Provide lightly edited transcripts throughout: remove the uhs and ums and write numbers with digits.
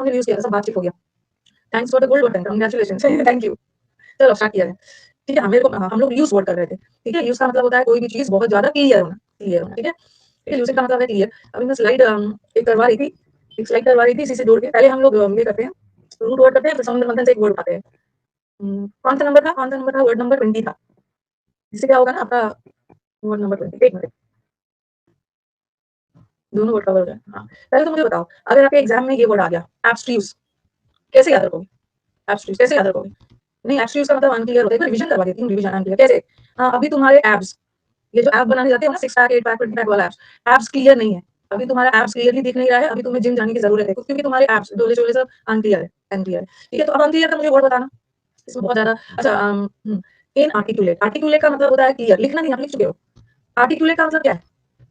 हमने यूज़ किया था, सब बातचीत हो गया। Thanks for the gold button, congratulations thank you. चलो स्टार्ट किया है। ठीक है, मेरे को हम लोग यूज़ वर्ड कर रहे थे। ठीक है, यूज़ का मतलब होता है कोई भी चीज़ बहुत ज़्यादा क्लियर होना, ठीक है? यूज़िंग का मतलब है क्लियर। अभी मैं स्लाइड एक करवा रही थी, एक स्लाइड करवा रही थी इसी से जोड़ के। पहले हम लोग ये करते हैं, रूट वर्ड करते हैं, फिर समुद्र मंथन से एक वर्ड उठाते हैं। कौन सा नंबर था? वर्ड नंबर 20 था। इससे क्या होगा ना आपका वर्ड नंबर 20। एक मिनट, दोनों वर्ड कवर हो जाए। हाँ, पहले तो मुझे बताओ, अगर आपके एग्जाम में ये वर्ड आ गया, एब्स्ट्यूज, कैसे याद रखोगे? एब्स्ट्यूज कैसे याद रखोगे? नहीं, एब्स्ट्यूज का मतलब अनक्लियर होता है। एक बार रिवीजन करवा देती हूँ, रिवीजन अनक्लियर कैसे? हाँ, अभी तुम्हारे एब्स, ये जो ऐप बनाने जाते हो ना, 6 पैक 8 पैक 20 पैक वाला एप्स, एप्स क्लियर नहीं है। अभी तुम्हारा एप्स क्लियरली दिख नहीं रहा है, अभी तुम्हें जिम जाने की जरूरत है क्योंकि तुम्हारे एप्स डोले शोले सब अनक्लियर है, अनक्लियर है। ठीक है, तो अब अनक्लियर का मुझे वर्ड बताना, इसमें बहुत ज्यादा। अच्छा, इनआर्टिकुलेट, आर्टिकुलेट का मतलब होता है क्लियर, लिखना नहीं, आप लिख चुके हो। आर्टिकुलेट का मतलब क्या है?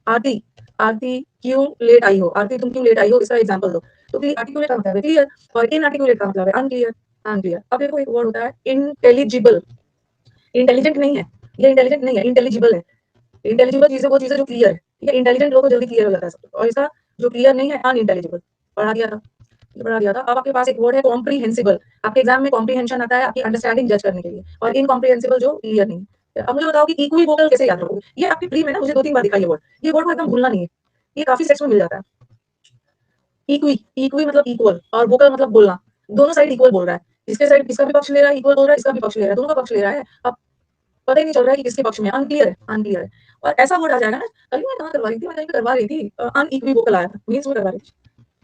आरती, आरती क्यों लेट आई हो, आरती तुम क्यों लेट आई हो, इसका एग्जांपल दो। तो आर्टिकुलेट का मतलब है क्लियर और इनआर्टिकुलेट का मतलब है अनक्लियर, अनक्लियर। अब देखो एक वर्ड होता है इंटेलिजिबल, इंटेलिजेंट नहीं है, ये इंटेलिजेंट नहीं है, इंटेलिजिबल है। इंटेलिजिबल चीजें वो चीजें जो क्लियर है, ठीक है? इंटेलिजेंट लोगों को जल्दी क्लियर हो जाता है सब कुछ। और इसका जो क्लियर नहीं है अनइंटेलिजिबल, पढ़ा दिया था, ये पढ़ा दिया था। अब आपके पास एक वर्ड है कॉम्प्रीहेंसिबल, आपके एग्जाम में कॉम्प्रीहेंशन आता है आपकी अंडरस्टैंडिंग जज करने के लिए, और इनकॉम्प्रीहेंसिबल जो क्लियर नहीं है। अब मुझे बताओ कि इक्विवोकल कैसे याद रखोगे? ये आपकी प्री में ना मुझे 2-3 बार दिखा ये वर्ड को एकदम भूलना नहीं है, ये काफी सेक्स में मिल जाता है। इक्वी, इक्वी मतलब इक्वल, और वोकल मतलब बोलना, दोनों साइड इक्वल बोल रहा है। इसके साइड इसका भी पक्ष ले रहा है, इक्वल बोल रहा है, इसका भी पक्ष ले रहा है, दोनों का पक्ष ले रहा है। अब पता ही नहीं चल रहा है कि किसके पक्ष में, अनक्लियर है, अनक्लियर है। और ऐसा वर्ड आ जाएगा ना, कल मैं कहाँ करवा रही थी, मैं कहीं पे करवा रही थी, अनइक्विवोकल आया था, मींस में करवा रही थी।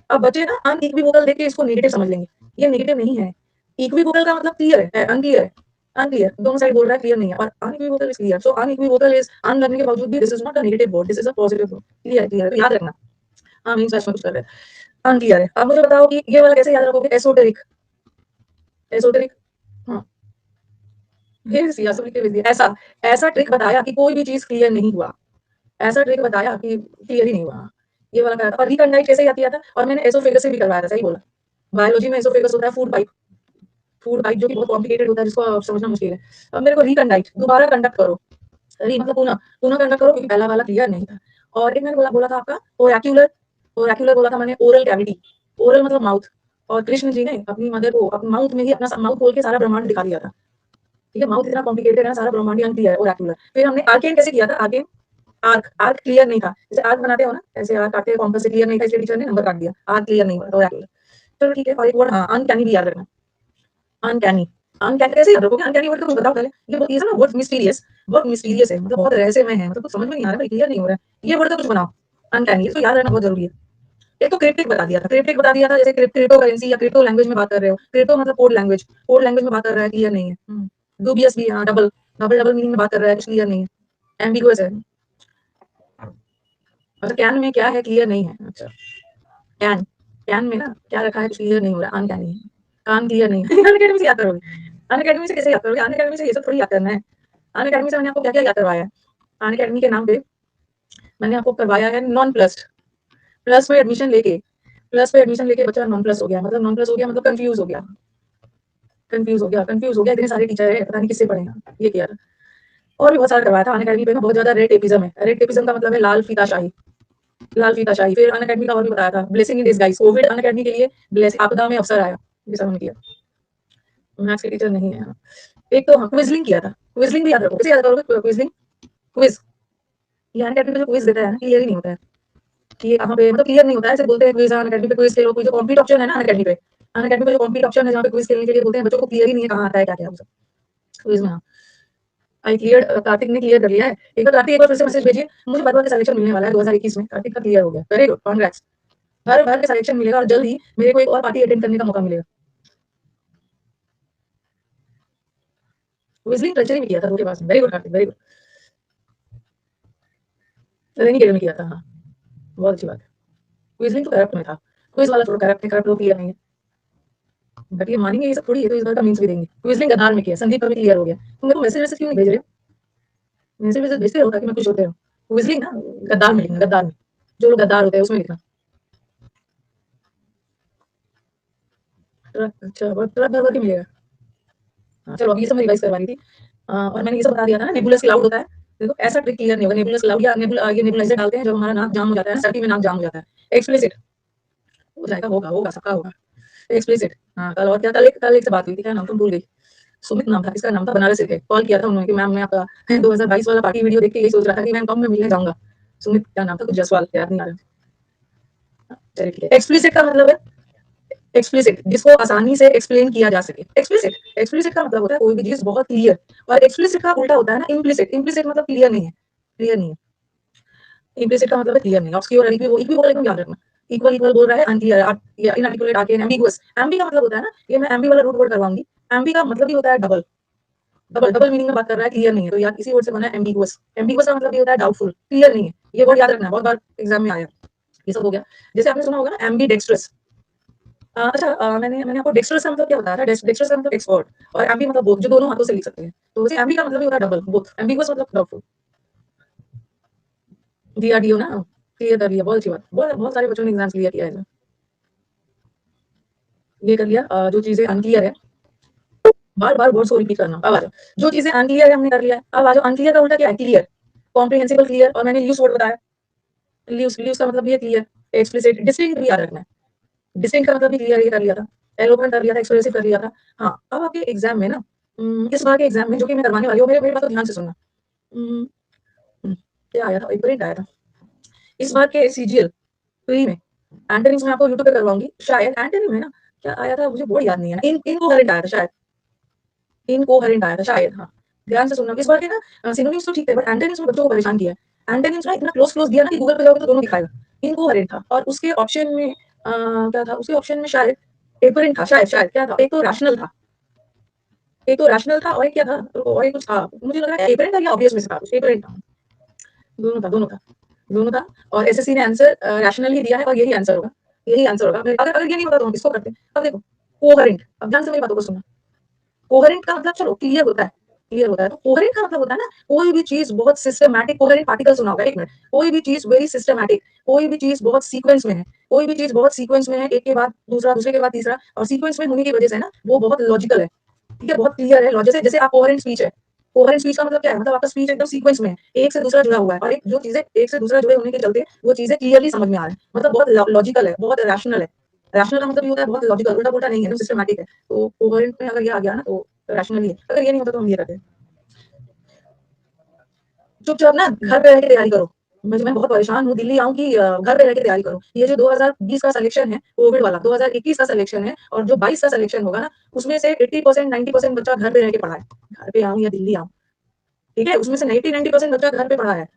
अब बच्चे ना अनइक्विवोकल देख के इसको नेगेटिव समझ लेंगे, ये नेगेटिव नहीं है। इक्विवोकल का मतलब क्लियर है, अनक्लियर है, अनक्लियर, दोनों साइड बोल रहा है, क्लियर नहीं है। और unequivocal is clear, so unequivocal is un लगने के बावजूद भी this is not a negative word, this is a positive word. Clear है, क्लियर है, तो याद रखना। हाँ, मींस में कुछ कर रहे हैं, अनक्लियर है। अब मुझे बताओ कि ये वाला कैसे याद रखोगे? एसोटेरिक, एसोटेरिक, हाँ, ऐसा, ऐसा ट्रिक बताया कि कोई भी चीज क्लियर नहीं हुआ, ऐसा ट्रिक बताया कि क्लियर ही नहीं हुआ। ये वाला कराया था। और रिकंडाइट कैसे याद किया था? और मैंने एसोफेगस से भी करवाया था, सही बोला। बायोलॉजी में एसोफेगस होता है फूड पाइप, फूड पाइप जो कि बहुत कॉम्प्लिकेटेड होता है, जिसको आप समझना मुश्किल है। अब मेरे को रिकंडाइट, दोबारा कंडक्ट करो, री मतलब पुनः, पुनः कंडक्ट करो, क्योंकि पहला वाला क्लियर नहीं था। और एक मैंने बोला बोला था आपका ओरेक्युलर, ओरेक्युलर बोला था मैंने, ओरल कैविटी, ओरल मतलब माउथ। और कृष्ण जी ने अपनी मदर को अपने माउथ में ही अपना माउथ खोल के सारा ब्रह्मांड दिखा दिया था। ठीक है, माउथ इतना कॉम्प्लिकेटेड है ना, सारा ब्रह्मांड अनक्लियर है, ओरेक्युलर। फिर हमने आर्केन कैसे किया था? आर्केन, आर्क, आर्क क्लियर नहीं था, जैसे आर्क बनाते हो ना, ऐसे आर्क काटते हैं, कॉम्पस से क्लियर नहीं था, इसलिए टीचर ने नंबर काट दिया। आर्क क्लियर नहीं हुआ, ओरेक्युलर। चलो ठीक है, और एक वर्ड, हाँ, अनकैनी भी याद रखना। अनकैनी, अनकैनी कैसे याद रखोगे? अनकैनी वर्ड का कुछ बताओ पहले। ये ना वर्ड मिस्टीरियस, बहुत मिस्टीरियस है, मतलब बहुत रहस्यमय है, मतलब कुछ समझ में नहीं आ रहा है, क्लियर नहीं हो रहा है। ये वर्ड का कुछ बनाओ, अनकैनी, इसको याद रखना बहुत जरूरी है। एक तो क्रिप्टिक बता दिया था, क्रिप्टिक बता दिया था, जैसे क्रिप्टो करेंसी या क्रिप्टो लैंग्वेज में बात कर रहे हो। क्रिप्टो मतलब कोड लैंग्वेज, कोड लैंग्वेज में बात कर रहा है, क्लियर नहीं है। डूबियस भी, हाँ, डबल, डबल डबल मीनिंग में बात कर रहा है, कुछ क्लियर नहीं है, एम्बिगुअस है। अच्छा, कैन में क्या है, क्लियर नहीं है। अच्छा, कैन, कैन में ना क्या रखा है, कुछ क्लियर नहीं हो रहा, अनकैनी है, कान क्लियर नहीं है। अनअकैडमी से याद करोगे? अनअकैडमी से कैसे याद करोगे? अनअकैडमी से ये सब थोड़ी याद करना है। अनअकैडमी से मैंने आपको क्या क्या याद करवाया है? अनअकैडमी के नाम पे मैंने आपको करवाया है नॉन प्लस, प्लस में एडमिशन लेके, प्लस पे एडमिशन लेके बच्चा नॉन प्लस हो गया, मतलब नॉन प्लस हो गया मतलब कंफ्यूज हो गया, कंफ्यूज हो गया, कंफ्यूज हो गया, इतने सारे टीचर है, पता नहीं किससे पढ़ेगा, ये किया था। और भी बहुत सारा करवाया था। अनअकैडमी पे ना बहुत ज्यादा रेड टेपिज्म है, रेड टेपिज्म का मतलब है लाल फीताशाही, लाल फीताशाही। फिर अनअकैडमी का और भी बताया था, blessing in disguise, Covid Unacademy के लिए ब्लेस, आपदा में अवसर आया, ये सब हमने किया। मैथ्स के टीचर नहीं है। एक तो क्विजलिंग किया था, क्विजलिंग भी याद रखो, कैसे याद करोगे क्विजलिंग? क्विज, ये अनअकैडमी पे जो क्विज देता है ना, क्लियर ही नहीं होता है कि ये कहाँ पे, मतलब क्लियर नहीं होता है। ऐसे बोलते हैं क्विज अनअकैडमी पे क्विज खेलो, जो कॉम्पीट ऑप्शन है ना अनअकैडमी पे, अनअकैडमी पे जो कॉम्पीट ऑप्शन है जहाँ पे क्विज खेलने के लिए बोलते हैं, बच्चों को क्लियर ही नहीं है कहाँ आता है क्या क्या क्विज में। आई क्लियर, कार्तिक ने क्लियर कर लिया है। एक बार कार्तिक, एक बार फिर से मैसेज भेजिए, मुझे बार का सिलेक्शन मिलने वाला है 2021 में, कार्तिक का क्लियर हो गया, वेरी गुड, कांग्रेट्स। हर बार के सिलेक्शन मिलेगा और जल्द ही मेरे को एक और पार्टी अटेंड करने का मौका मिलेगा। क्विजलिंग कल्चर में किया था, pass very good Kartik, very good. Rainy game में किया था, हाँ, बहुत अच्छी बात है। क्विजलिंग तो करप्ट में था, क्विज वाला थोड़ा करप्ट है, करप्ट लोग क्लियर नहीं है, बट ये मानेंगे ये सब थोड़ी है, तो इस बार का मींस भी देंगे। क्विजलिंग गद्दार में किया, संदीप का भी क्लियर हो गया। तुम मेरे को मैसेज मैसेज क्यों नहीं भेज रहे हो? मैसेज मैसेज भेजते हो ताकि मैं खुश होते हो। क्विजलिंग ना गद्दार में लिखना, गद्दार में, जो लोग गद्दार होते हैं उसमें लिखना। अच्छा, बहुत ट्रक भर भर के मिलेगा। हाँ, चलो अब ये सब मैं रिवाइज करवा रही थी। और मैंने ये सब बता दिया था ना, नेबुलस क्लाउड होता है। देखो ऐसा ट्रिक क्लियर नहीं होगा, नेबुलस क्लाउड या ये नेबुलाइजर डालते हैं जब हमारा नाक जाम हो जाता है, सर्दी में नाक जाम हो जाता है, एक्सप्लिसिट हो जाएगा, होगा होगा सबका होगा। एक्सप्लिसिट। हाँ, कल और क्या, कल एक से बात हुई थी, क्या नाम था भूल गई। सुमित नाम था, किसका नाम था, बनारस से थे। कॉल किया था उन्होंने कि मैम मैं आपका 2022 वाला पार्टी वीडियो देख के यही सोच रहा था कि मैम कब मैं मिलने जाऊँगा। सुमित क्या नाम था, कुछ जायसवाल, याद नहीं आ रहा। चलिए ठीक है। एक्सप्लिसिट का मतलब है एक्सप्लिसिट, जिसको आसानी से एक्सप्लेन किया जा सके। एक्सप्लिसिट का मतलब होता है कोई भी चीज़ बहुत क्लियर, और एक्सप्लिसिट का उल्टा होता है ना इम्प्लिसिट। इम्प्लिसिट मतलब क्लियर नहीं है, क्लियर नहीं है। इम्प्लिसिट का मतलब है क्लियर नहीं, ऑब्सक्योर और इक्विवोकल एकदम याद रखना। इक्वल इक्वल बोल रहा है, अनक्लियर या इनआर्टिकुलेट, आर्केन, एम्बिगुअस। एम्बी का मतलब होता है ना, ये मैं एम्बी वाला रूट वर्ड करवाऊंगी। एम्बी का मतलब ही होता है डबल, डबल डबल मीनिंग में बात कर रहा है, क्लियर नहीं है, तो यार इसी वर्ड से बना है एम्बिगुअस। एम्बिगुअस का मतलब ये होता है डाउटफुल, क्लियर नहीं है। ये वर्ड याद रखना है, बहुत बार एग्जाम में आया। ये सब हो गया। जैसे आपने सुना होगा ना एम्बी डेक्स्ट्रस। अच्छा, मैंने मैंने आपको डेक्स्ट्रस का मतलब क्या बताया था, डेक्स्ट्रस का मतलब एक्सपर्ट, और एम्बी मतलब बोथ, जो दोनों हाथों से लिख सकते हैं। तो वैसे एम्बी का मतलब ये होता है डबल, बोथ। एम्बिगुअस मतलब डाउटफुल। डीआरडीओ ना, क्लियर कर लिया, बहुत अच्छी बात। बहुत बहुत सारे बच्चों ने एग्जाम क्लियर किया है। ये कर लिया। जो चीजें अनक्लियर है, बार बार वर्ड्स को रिपीट करना। अब आ जाओ, जो चीजें अनक्लियर है हमने कर लिया है। अब आ जाओ, अनक्लियर का उल्टा क्या है, क्लियर। कॉम्प्रिहेंसिबल, क्लियर, और मैंने ल्यूज वर्ड बताया। ल्यूज का मतलब भी है क्लियर। एक्सप्लिसिट, डिस्टिंक्ट भी याद रखना है। डिस्टिंक्ट का मतलब भी क्लियर, ये कर लिया था। एलोक्वेंट कर लिया था, एक्सप्रेसिव कर लिया था। हाँ, अब आपके एग्जाम में ना, इस बार के एग्जाम में जो कि मैं करवाने वाली हूँ, मेरे मेरे बात को ध्यान से सुनना। हम्म, क्या आया था, एक प्रिंट आया था इस बार के सीजीएल प्री में। एंटोनिम्स में आपको यूट्यूब पे करवाऊंगी शायद। एंटोनिम है ना, क्या आया था मुझे बहुत याद नहीं है। इनकोहेरेंट आया था शायद, इनकोहेरेंट आया था शायद। हाँ, ध्यान से सुनना। इस बार के ना सिनोनिम्स तो ठीक है, बट एंटोनिम्स में बच्चों को परेशान किया है। एंटोनिम्स ना इतना क्लोज क्लोज दिया ना कि गूगल पे जाओगे तो दोनों दिखाएगा। इनकोहेरेंट था, और उसके ऑप्शन में क्या था, उसके ऑप्शन में शायद एपरेंट था, शायद शायद क्या था, एक तो रैशनल था, एक तो रैशनल था, और एक क्या था, और एक कुछ था, मुझे लग रहा है एपरेंट था या ऑब्वियस में से था, कुछ एपरेंट था। दोनों था, दोनों था, दोनों था। और एसएससी ने आंसर रैशनल ही दिया है, और यही आंसर होगा, यही आंसर होगा। अगर अगर ये नहीं होता तो हम किसको करते हैं। अब देखो, कोहेरेंट, अब ध्यान से मेरी बातों को सुनना। कोहेरेंट का मतलब चलो क्लियर होता है, क्लियर होता है। तो कोहेरेंट का मतलब होता है ना, कोई भी चीज बहुत सिस्टमैटिक। कोहेरेंट पार्टिकल सुना होगा, एक मिनट। कोई भी चीज वेरी सिस्टमैटिक, कोई भी चीज बहुत सीक्वेंस में है, कोई भी चीज बहुत सीक्वेंस में है, एक के बाद दूसरा, दूसरे के बाद तीसरा, और सीक्वेंस में होने की वजह से ना वो बहुत लॉजिकल है। ठीक है, बहुत क्लियर है लॉजिक से। जैसे आप कोहेरेंट स्पीच है, कोहेरेंट स्पीच का मतलब क्या है, मतलब आपका स्पीच एकदम सीक्वेंस में है, एक से दूसरा जुड़ा हुआ है, और एक जो चीजें एक से दूसरा जुड़े होने के चलते वो चीजें क्लियरली समझ में आ रहा है, मतलब बहुत लॉजिकल है, बहुत रैशनल है। रैशनल का मतलब ये होता है बहुत लॉजिकल, उल्टा पुल्टा नहीं है, एकदम सिस्टमैटिक है। तो कोहेरेंट में अगर ये आ गया ना तो रैशनल ही है। अगर ये नहीं होता तो हम ये करते हैं। चुपचाप ना घर पे रह के तैयारी करो। मैं बहुत परेशान हूँ, दिल्ली आऊँ कि घर पे रह के तैयारी करो। ये जो 2020 का सिलेक्शन है कोविड वाला, 2021 का सिलेक्शन है, और जो 22 का सिलेक्शन होगा ना, उसमें से 80% 90% बच्चा घर पे रह के पढ़ा है। घर पे आऊँ या दिल्ली आऊँ, ठीक है, उसमें से 90% बच्चा घर पे पढ़ा है।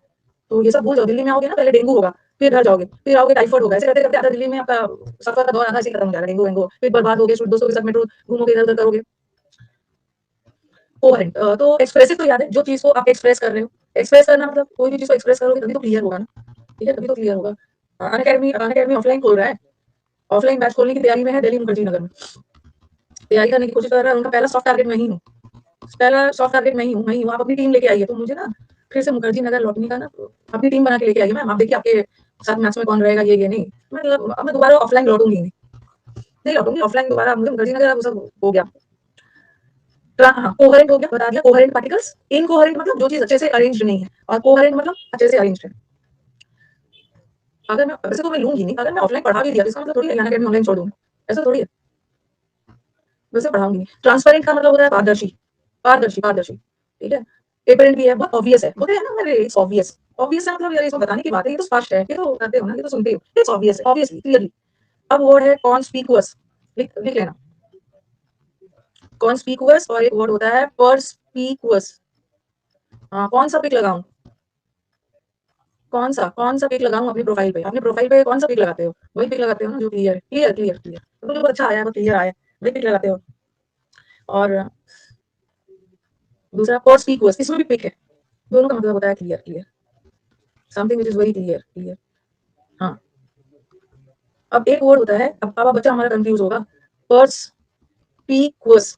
तो ये सब भूल जाओ। दिल्ली में आओगे ना, पहले डेंगू होगा, फिर घर जाओगे, फिर आओगे टाइफाइड होगा, ऐसे करते करते आधा दिल्ली में आपका सफर का दौर आधा ऐसे ही खत्म हो जाएगा। डेंगू वेंगू, फिर बर्बाद हो गए, दोस्तों के साथ मेट्रो घूमोगे, इधर उधर करोगे। कोहेरेंट, तो एक्सप्रेसिव तो याद है, जो चीज को आप एक्सप्रेस कर रहे हो। एक्सप्रेस करना मतलब कोई भी चीज को एक्सप्रेस करोगे तभी तो क्लियर होगा ना, ठीक है, तभी तो क्लियर होगा। अनअकैडमी ऑफलाइन खोल रहा है, ऑफलाइन बैच खोलने की तैयारी में है, दिल्ली मुखर्जी नगर में तैयारी करने की कोशिश कर रहा है। उनका पहला सॉफ्ट टारगेट मैं ही हूँ, पहला सॉफ्ट टारगेट मैं ही हूँ। आप अपनी टीम लेके आइए, तो मुझे ना फिर से मुखर्जी नगर लौटने का ना, अपनी टीम बना के लेके आइए। मैम आप देखिए आपके साथ मैथ्स में कौन रहेगा, ये नहीं, मतलब अब मैं दोबारा ऑफलाइन लौटूंगी नहीं, नहीं लौटूंगी ऑफलाइन दोबारा। मुझे मुखर्जी नगर अब सब हो गया। हाँ, कोहेरेंट हो गया, बता दिया। Coherent particles. इनकोहेरेंट मतलब जो चीज अच्छे से अरेंज्ड नहीं है, और कोहेरेंट मतलब अच्छे से अरेंज्ड है। अगर मैं, वैसे तो मैं लूंगी नहीं, अगर मैं ऑफलाइन पढ़ा भी दिया तो इसका मतलब थोड़ी है अनअकैडमी ऑनलाइन छोड़ दूंगी, ऐसा थोड़ी है। वैसे पढ़ाऊंगी नहीं। ट्रांसपेरेंट का मतलब होता है पारदर्शी, पारदर्शी, पारदर्शी, ठीक है। एपरेंट भी है, बहुत ऑब्वियस है, बोलते हैं ना मेरे, इट्स ऑब्वियस। ऑब्वियस है मतलब यार इसको बताने की बात है, ये तो स्पष्ट है, ये तो करते हो ना, ये तो सुनते हो, इट्स ऑब्वियस है, ऑब्वियसली, क्लियरली। अब वर्ड है कॉन्स्पिकुअस, लिख लिख लेना। कॉन्स्पिकुअस, और एक वर्ड होता है परस्पिकुअस। हाँ, कौन सा पिक लगाऊं, कौन सा पिक लगाऊं अपनी प्रोफाइल पे, अपने प्रोफाइल पे कौन सा पिक लगाते हो, वही पिक लगाते हो ना जो क्लियर है, क्लियर क्लियर क्लियर, तो मुझे बहुत अच्छा आया है, बहुत क्लियर आया है, वही पिक लगाते हो। और दूसरा परस्पिकुअस, इसमें भी पिक है। दोनों का मतलब होता है clear, clear, something which is very clear, clear. हाँ, अब एक वर्ड होता है, अब बच्चा हमारा कंफ्यूज होगा, परस्पिकुअस,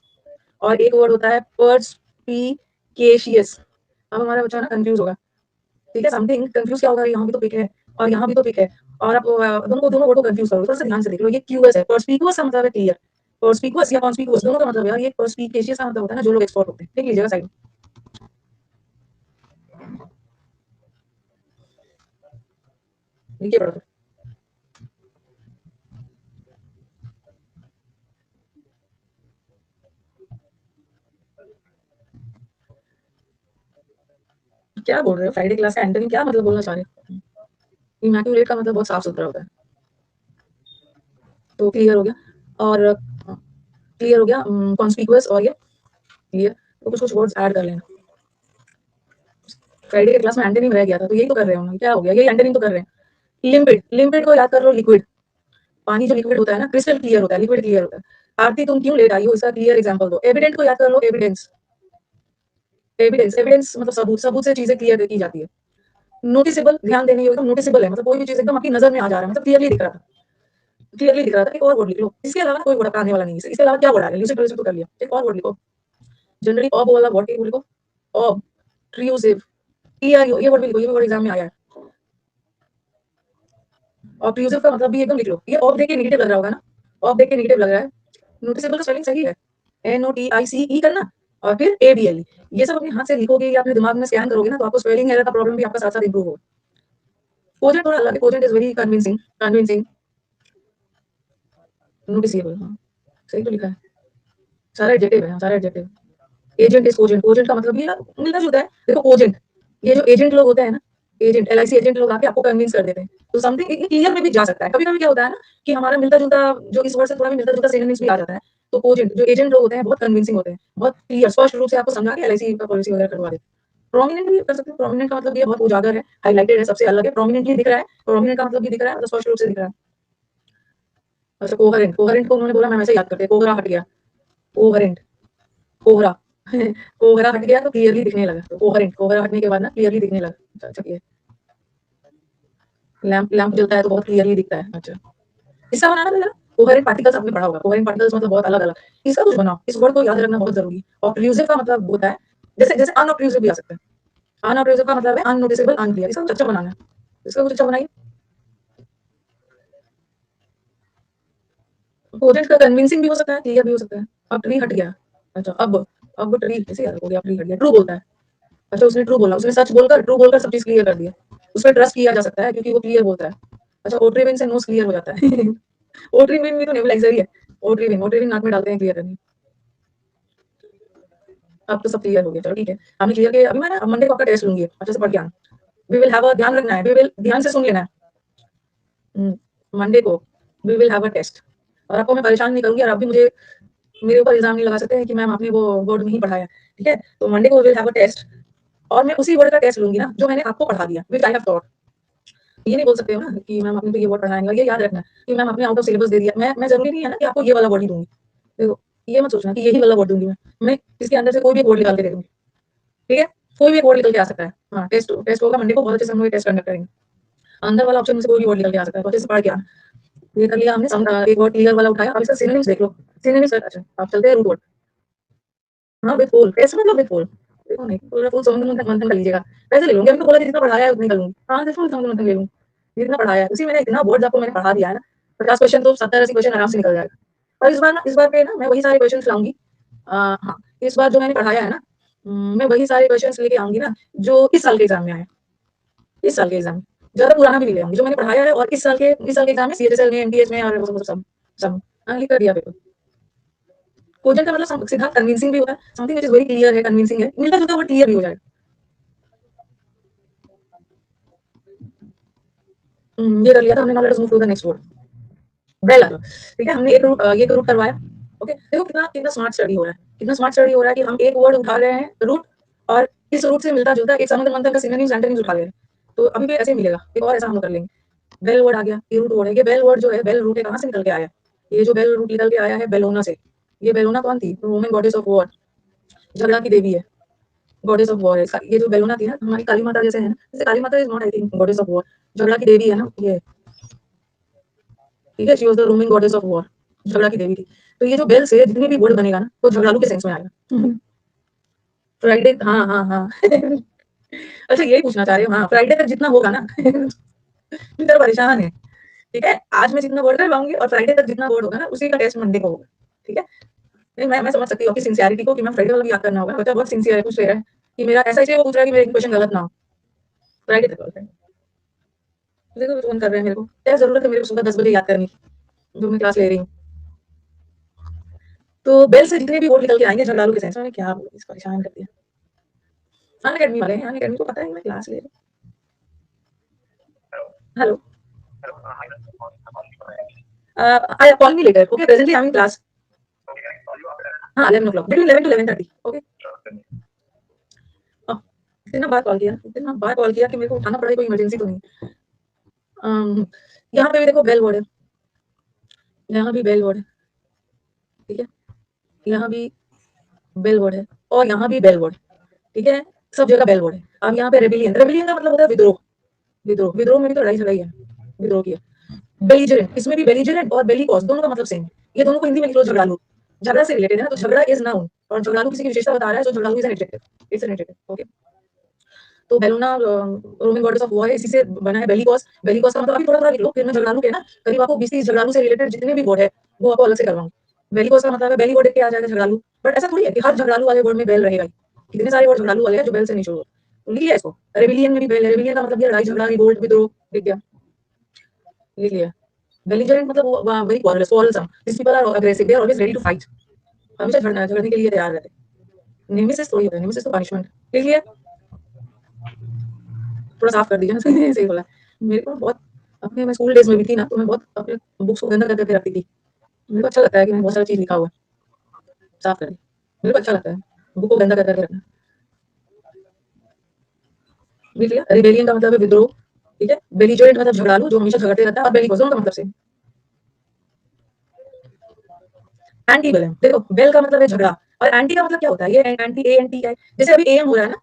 और एक वर्ड होता है परस्पिकेशियस। अब हमारा बच्चा ना कंफ्यूज होगा, ठीक है, समथिंग कंफ्यूज क्या होगा, यहाँ भी तो पिक है और यहाँ भी तो पिक है, और आप दोनों वर्ड को कंफ्यूज करो। थोड़ा सा ध्यान से देख लो, ये क्यूएस है, परस्पिकुअस का मतलब है क्लियर, परस्पिकुअस या कॉन्स्पिकुअस दोनों का मतलब है, और ये परस्पिकेशियस का मतलब होता है ना जो लोग एक्सपर्ट होते हैं। देख लीजिएगा साइड में। देखिए पढ़ो तो। क्या बोल रहे हो? फ्राइडे क्लास का एंटोनिम क्या मतलब बोलना चाह रहे हो? इमैक्युलेट का मतलब बहुत साफ-सुथरा होता है। तो क्लियर हो गया और क्लियर हो गया कॉन्स्पिकुअस और ये क्लियर। तो कुछ-कुछ वर्ड्स ऐड कर लेना। फ्राइडे के क्लास में एंटोनिम रह गया था, तो यही तो कर रहे हो ना, क्या हो गया? यही एंटोनिम तो कर रहे हैं। लिम्पिड, लिम्पिड को याद कर लो लिक्विड। पानी जो लिक्विड होता है ना, क्रिस्टल क्लियर होता है, लिक्विड क्लियर होता है। आरती तुम क्यों लेट आई हो? इसका क्लियर एग्जांपल दो। एविडेंट को याद कर लो, एविडेंस। एविडेंस, एविडेंस मतलब सबूत, सबूत से चीजें क्लियर की जाती है। नोटिसेबल, ध्यान देने योग्य, नोटिसेबल है मतलब कोई भी चीज एकदम आपकी नजर में आ जा रहा है, मतलब क्लियरली दिख रहा था, क्लियरली दिख रहा था। एक और वर्ड लिख लो, इसके अलावा कोई वर्ड आने वाला नहीं है। इसके अलावा क्या वर्ड आ रहा है? ल्यूसिड प्रोसेस तो कर लिया, एक और वर्ड लिखो। जनरली ऑब वाला वर्ड लिखो, ऑब्ट्रूसिव, टीआरयू, ये वर्ड भी लिखो, ये वर्ड एग्जाम में आया है। ऑब्ट्रूसिव का मतलब भी एकदम लिख लो। ये ऑब देख के नेगेटिव लग रहा होगा ना, ऑब देख के नेगेटिव लग रहा है। नोटिसेबल का स्पेलिंग सही है, NOTICE करना और फिर ABLE। ये सब अपने हाथ से लिखोगे या अपने दिमाग में स्कैन करोगे ना, तो आपको स्पेलिंग एरर का प्रॉब्लम भी आपका साथ साथ इंप्रूव होगा। कोजेंट थोड़ा अलग है, cogent is very convincing, convincing, noticeable. हाँ सही तो लिखा है, सारा एडजेक्टिव है, सारा adjective. Agent is cogent, cogent का मतलब ये मिलता जुलता है। देखो कोजेंट, ये जो एजेंट लोग होते हैं ना, एजेंट LIC एजेंट लोग आके आपको कन्विंस कर देते हैं, तो समथिंग क्लियर में भी जा सकता है। कभी कभी क्या होता है ना कि हमारा मिलता जुलता, जो इस वर्ड से थोड़ा भी मिलता जुलता सिनोनिम्स भी आ जाता है। तो कोजेंट जो एजेंट लोग होते हैं बहुत कन्विंसिंग होते हैं, बहुत क्लियर स्पष्ट रूप से आपको समझा के LIC का पॉलिसी वगैरह करवा देते हैं। प्रोमिनेंट भी कर सकते हैं, प्रोमिनेंट का मतलब ये बहुत उजागर है, हाईलाइटेड है, सबसे अलग है, प्रोमिनेंटली दिख रहा है। प्रोमिनेंट का मतलब भी दिख रहा है, मतलब स्पष्ट रूप से दिख रहा है। अच्छा कोहेरेंट, कोहेरेंट को उन्होंने बोला मैम ऐसे याद करते हैं, कोहरा हट गया, कोहेरेंट, कोहरा कोहरा हट गया तो क्लियरली दिखने लगा। तो कोहेरेंट, कोहरा हटने के बाद ना क्लियरली दिखने लगा। अच्छा ये लैंप, लैंप जलता है तो बहुत क्लियरली दिखता है। अच्छा इसका बनाना तो जरा, कोहेरेंट पार्टिकल्स आपने पढ़ा होगा, कोहेरेंट पार्टिकल्स मतलब बहुत अलग अलग। इसका कुछ बनाओ, इस वर्ड को याद रखना बहुत जरूरी है। ऑब्ट्रूसिव का मतलब होता है, जैसे जैसे अनऑब्ट्रूसिव भी आ सकता है। अनऑब्ट्रूसिव का मतलब है अननोटिसेबल, अनक्लियर। इसका कुछ अच्छा बनाना है, इसका कुछ अच्छा बनाइए। कोजेंट का कन्विंसिंग भी हो सकता है, क्लियर भी हो सकता है। अब ट्री हट गया, अच्छा अब ट्री कैसे याद रखोगे? अब ट्री हट गया, ट्रू बोलता है। अच्छा उसने ट्रू बोला, उसने सच बोलकर, ट्रू बोलकर सब चीज क्लियर कर दिया। उस पर ट्रस्ट किया जा सकता है क्योंकि वो क्लियर बोलता है। अच्छा ओट्रिविन से नोज क्लियर हो जाता है ओट्रिविन भी तो नेबुलाइजर ही है। ओट्रिविन, ओट्रिविन नाक में डालते हैं क्लियर करने। अब तो सब क्लियर हो गया, चलो ठीक है। हमने क्लियर किया। अभी मैं ना मंडे को आपका टेस्ट लूंगी अच्छे से पढ़ के आना। वी विल हैव अ, ध्यान रखना है, वी विल, ध्यान से सुन लेना है। मंडे को we will have a test, और आपको मैं परेशान नहीं करूंगी, और आप भी मुझे, मेरे ऊपर इल्जाम नहीं लगा सकते हैं कि मैम आपने वो वर्ड नहीं पढ़ाया। ठीक है, तो मंडे को we will have a test, और मैं उसी वर्ड का टेस्ट लूंगी ना जो मैंने आपको पढ़ा दिया, विच आई हैव टॉट। ये नहीं बोल सकते हो ना कि मैम आपने तो ये वर्ड पढ़ाया नहीं, और ये याद रखना है कि मैम आपने आउट ऑफ सिलेबस दे दिया। मैं जरूरी नहीं है ना कि आपको ये वाला वर्ड ही दूंगी। देखो ये मत सोचना कि यही वाला वर्ड दूंगी मैं इसके अंदर से कोई भी वर्ड निकाल के दे दूंगी। ठीक है, कोई भी वर्ड निकल के आ सकता है। हाँ टेस्ट, टेस्ट होगा मंडे को, बहुत अच्छे से हम लोग टेस्ट कंडक्ट करेंगे। अंदर वाला ऑप्शन में से कोई भी वर्ड निकल के आ सकता है, तो अच्छे से पढ़ के आना। ये कर लिया हमने, एक वर्ड क्लियर वाला उठाया। अब इसका सिनोनिम्स देख लो, सिनोनिम्स। अच्छा अब चलते हैं रूट वर्ड। हाँ विद फुल टेस्ट मतलब विद फुल, देखो नहीं पूरा फुल समुद्र मंथन मंथन कर लीजिएगा। पैसे ले लूंगी, अभी तो बोला कि जितना पढ़ाया है उतना ही कर लूंगी। हाँ फुल समुद्र मंथन ले लूंगी, जितना पढ़ाया है उसी में, इतना वर्ड्स आपको मैंने पढ़ा दिया है ना, 50 क्वेश्चन तो 70-80 क्वेश्चन आराम से निकल जाएगा। और इस बार ना, इस बार पे ना मैं वही सारे क्वेश्चन लाऊंगी। हाँ इस बार जो मैंने पढ़ाया है ना, मैं वही सारे क्वेश्चन लेके आऊंगी ना जो इस साल के एग्जाम में आए। इस साल के एग्जाम में ज्यादा पुराना भी ले आऊंगी, जो मैंने पढ़ाया है, और इस साल के एग्जाम में CHSL में, MTH में, और वो सब सब हाँ लिख कर दिया पेपर। कोजेंट का मतलब सीधा कन्विंसिंग भी होता है, something which is very clear है, कन्विंसिंग है, मिलता जुलता वर्ड क्लियर भी हो जाएगा। ये कर लिया था हमने। Now let us move to the next word, bell. ठीक है, हमने ये रूट करवाया। ओके देखो कितना कितना स्मार्ट स्टडी हो रहा है, कितना स्मार्ट स्टडी हो रहा है कि हम एक वर्ड उठा रहे हैं रूट, और इस रूट से मिलता जुलता एक समुद्र मंथन का सिनोनिम्स एंटोनिम्स उठा रहे हैं। तो अभी भी ऐसे ही मिलेगा, एक और ऐसा हम लोग कर लेंगे। बेल वर्ड आ गया, ये रूट वर्ड है। ये बेल वर्ड जो है, बेल रूट है, कहाँ से निकल के आया? ये जो बेल रूट निकल के आया है बेलोना से। ये बेलोना कौन थी? रोमन गॉडेस ऑफ वॉर, झगड़ा की देवी है, गॉडेस ऑफ वॉर है। ये जो बेलोना थी ना, हमारी काली माता जैसे है ना, जैसे काली माता is not I think goddess of war, झगड़ा की देवी है ना ये। ठीक है, she was the Roman goddess of war, झगड़ा की देवी थी। तो ये जो बेल से जितने भी वर्ड बनेगा ना, वो झगड़ालू के सेंस में आएगा। फ्राइडे, हाँ हाँ हाँ अच्छा यही पूछना चाह रहे हो? हाँ फ्राइडे तक जितना होगा ना इधर परेशान है। ठीक है, आज मैं जितना वर्ड करवाऊंगी और फ्राइडे तक जितना वर्ड होगा ना, उसी का टेस्ट मंडे को होगा। ठीक है, नहीं मैं समझ सकती हूँ आपकी सिंसियरिटी को कि मैं फ्राइडे वाला भी याद करना होगा। बच्चा बहुत सिंसियर है, पूछ रहा है कि मेरा ऐसा, इसलिए वो पूछ रहा है कि मेरा क्वेश्चन गलत ना हो। फ्राइडे तक होगा। देखो फोन कर रहे हैं मेरे को, क्या जरूरत है मेरे को सुबह 10 बजे याद करनी जो मैं क्लास ले रही हूँ? तो बेल से जितने भी वर्ड निकल के आएंगे झगड़ालू के सेंस में, क्या इस परेशान कर दिया। अनअकैडमी वाले हैं, अनअकैडमी को पता है मैं क्लास ले रही हूँ। Hello, I call me later, okay, presently I am in class. हाँ 11 o'clock, बिटवीन 11 to 11:30, ओके। इतना बार कॉल किया, इतना बार कॉल किया कि मेरे को उठाना पड़ा, कोई इमरजेंसी तो नहीं। यहाँ पे भी देखो बेल वर्ड है, यहाँ भी बेल वर्ड है, ठीक है, यहाँ भी बेल वर्ड है और यहाँ भी बेल वर्ड, ठीक है, सब जगह बेल वर्ड है। अब यहाँ पे रेबिलियन, रेबिलियन का मतलब होता है विद्रोह, विद्रोह, विद्रोह में भी तो लड़ाई झगड़ा ही है, विद्रोह की है। बेलिजरेंट, इसमें भी बेलिजरेंट और बेलिकॉस दोनों का मतलब सेम है। ये दोनों को हिंदी में लिख लो झगड़ालू, झगड़ा से रिलेटेड है ना, तो झगड़ा इज नाउन और झगड़ालू किसी की विशेषता बता रहा है, तो झगड़ालू is an adjective, it's an adjective, okay. तो Belona Roman goddess of war है, इसी से बना है बेलिकॉस, बेलिकॉस का मतलब अभी थोड़ा-थोड़ा लिख लो, फिर मैं झगड़ालू के ना करीब आपको 20-30 झगड़ालू से रिलेटेड जितने भी वर्ड है, वो आपको अलग से करवाऊँगी। बेलिकॉस का मतलब है बेली वर्ड के आ जाएगा झगड़ालू, बट ऐसा थोड़ी है कि हर झगड़ालू वाले वर्ड में बेल रहेगा ही। कितने सारे वर्ड झगड़ालू वाले हैं जो बेल से नहीं शुरू होते। तो लिख लिया इसको, रेबिलियन में भी बेल है, रेबिलियन का मतलब ये लड़ाई झगड़ा, रिवोल्ट, विद्रोह, लिख दिया, लिख लिया। बेलिजरेंट मतलब वो very क्वारलस, quarrelsome, these people are aggressive, they are always ready to fight, हमेशा झगड़ने के लिए तैयार रहते हैं। नेमेसिस थोड़ी होता है, नेमेसिस तो पनिशमेंट, लिख लिया, थोड़ा साफ कर दीजिए ना सही बोला। मेरे को बहुत अपने मैं स्कूल डेज़ में भी थी ना, तो मैं बहुत अपने बुक्स को गंदा कर के रखती थी। मेरे को अच्छा लगता है कि मैंने बहुत सारी चीज़ लिखा हुआ है, साफ कर दी। मेरे को अच्छा लगता है, बुक को गंदा कर के रखना। लिख लिया, रिबेलियन का मतलब है विद्रोह, ठीक है? बेलिजरेंट मतलब झगड़ालू, जो हमेशा झगड़ते रहता है, और बेलिकोस दोनों का मतलब सेम। एंटी बेल है, देखो बेल का मतलब है झगड़ा, और एंटी का मतलब क्या होता है? ये एंटी, ए एन टी है। जैसे अभी एएम हो रहा है ना,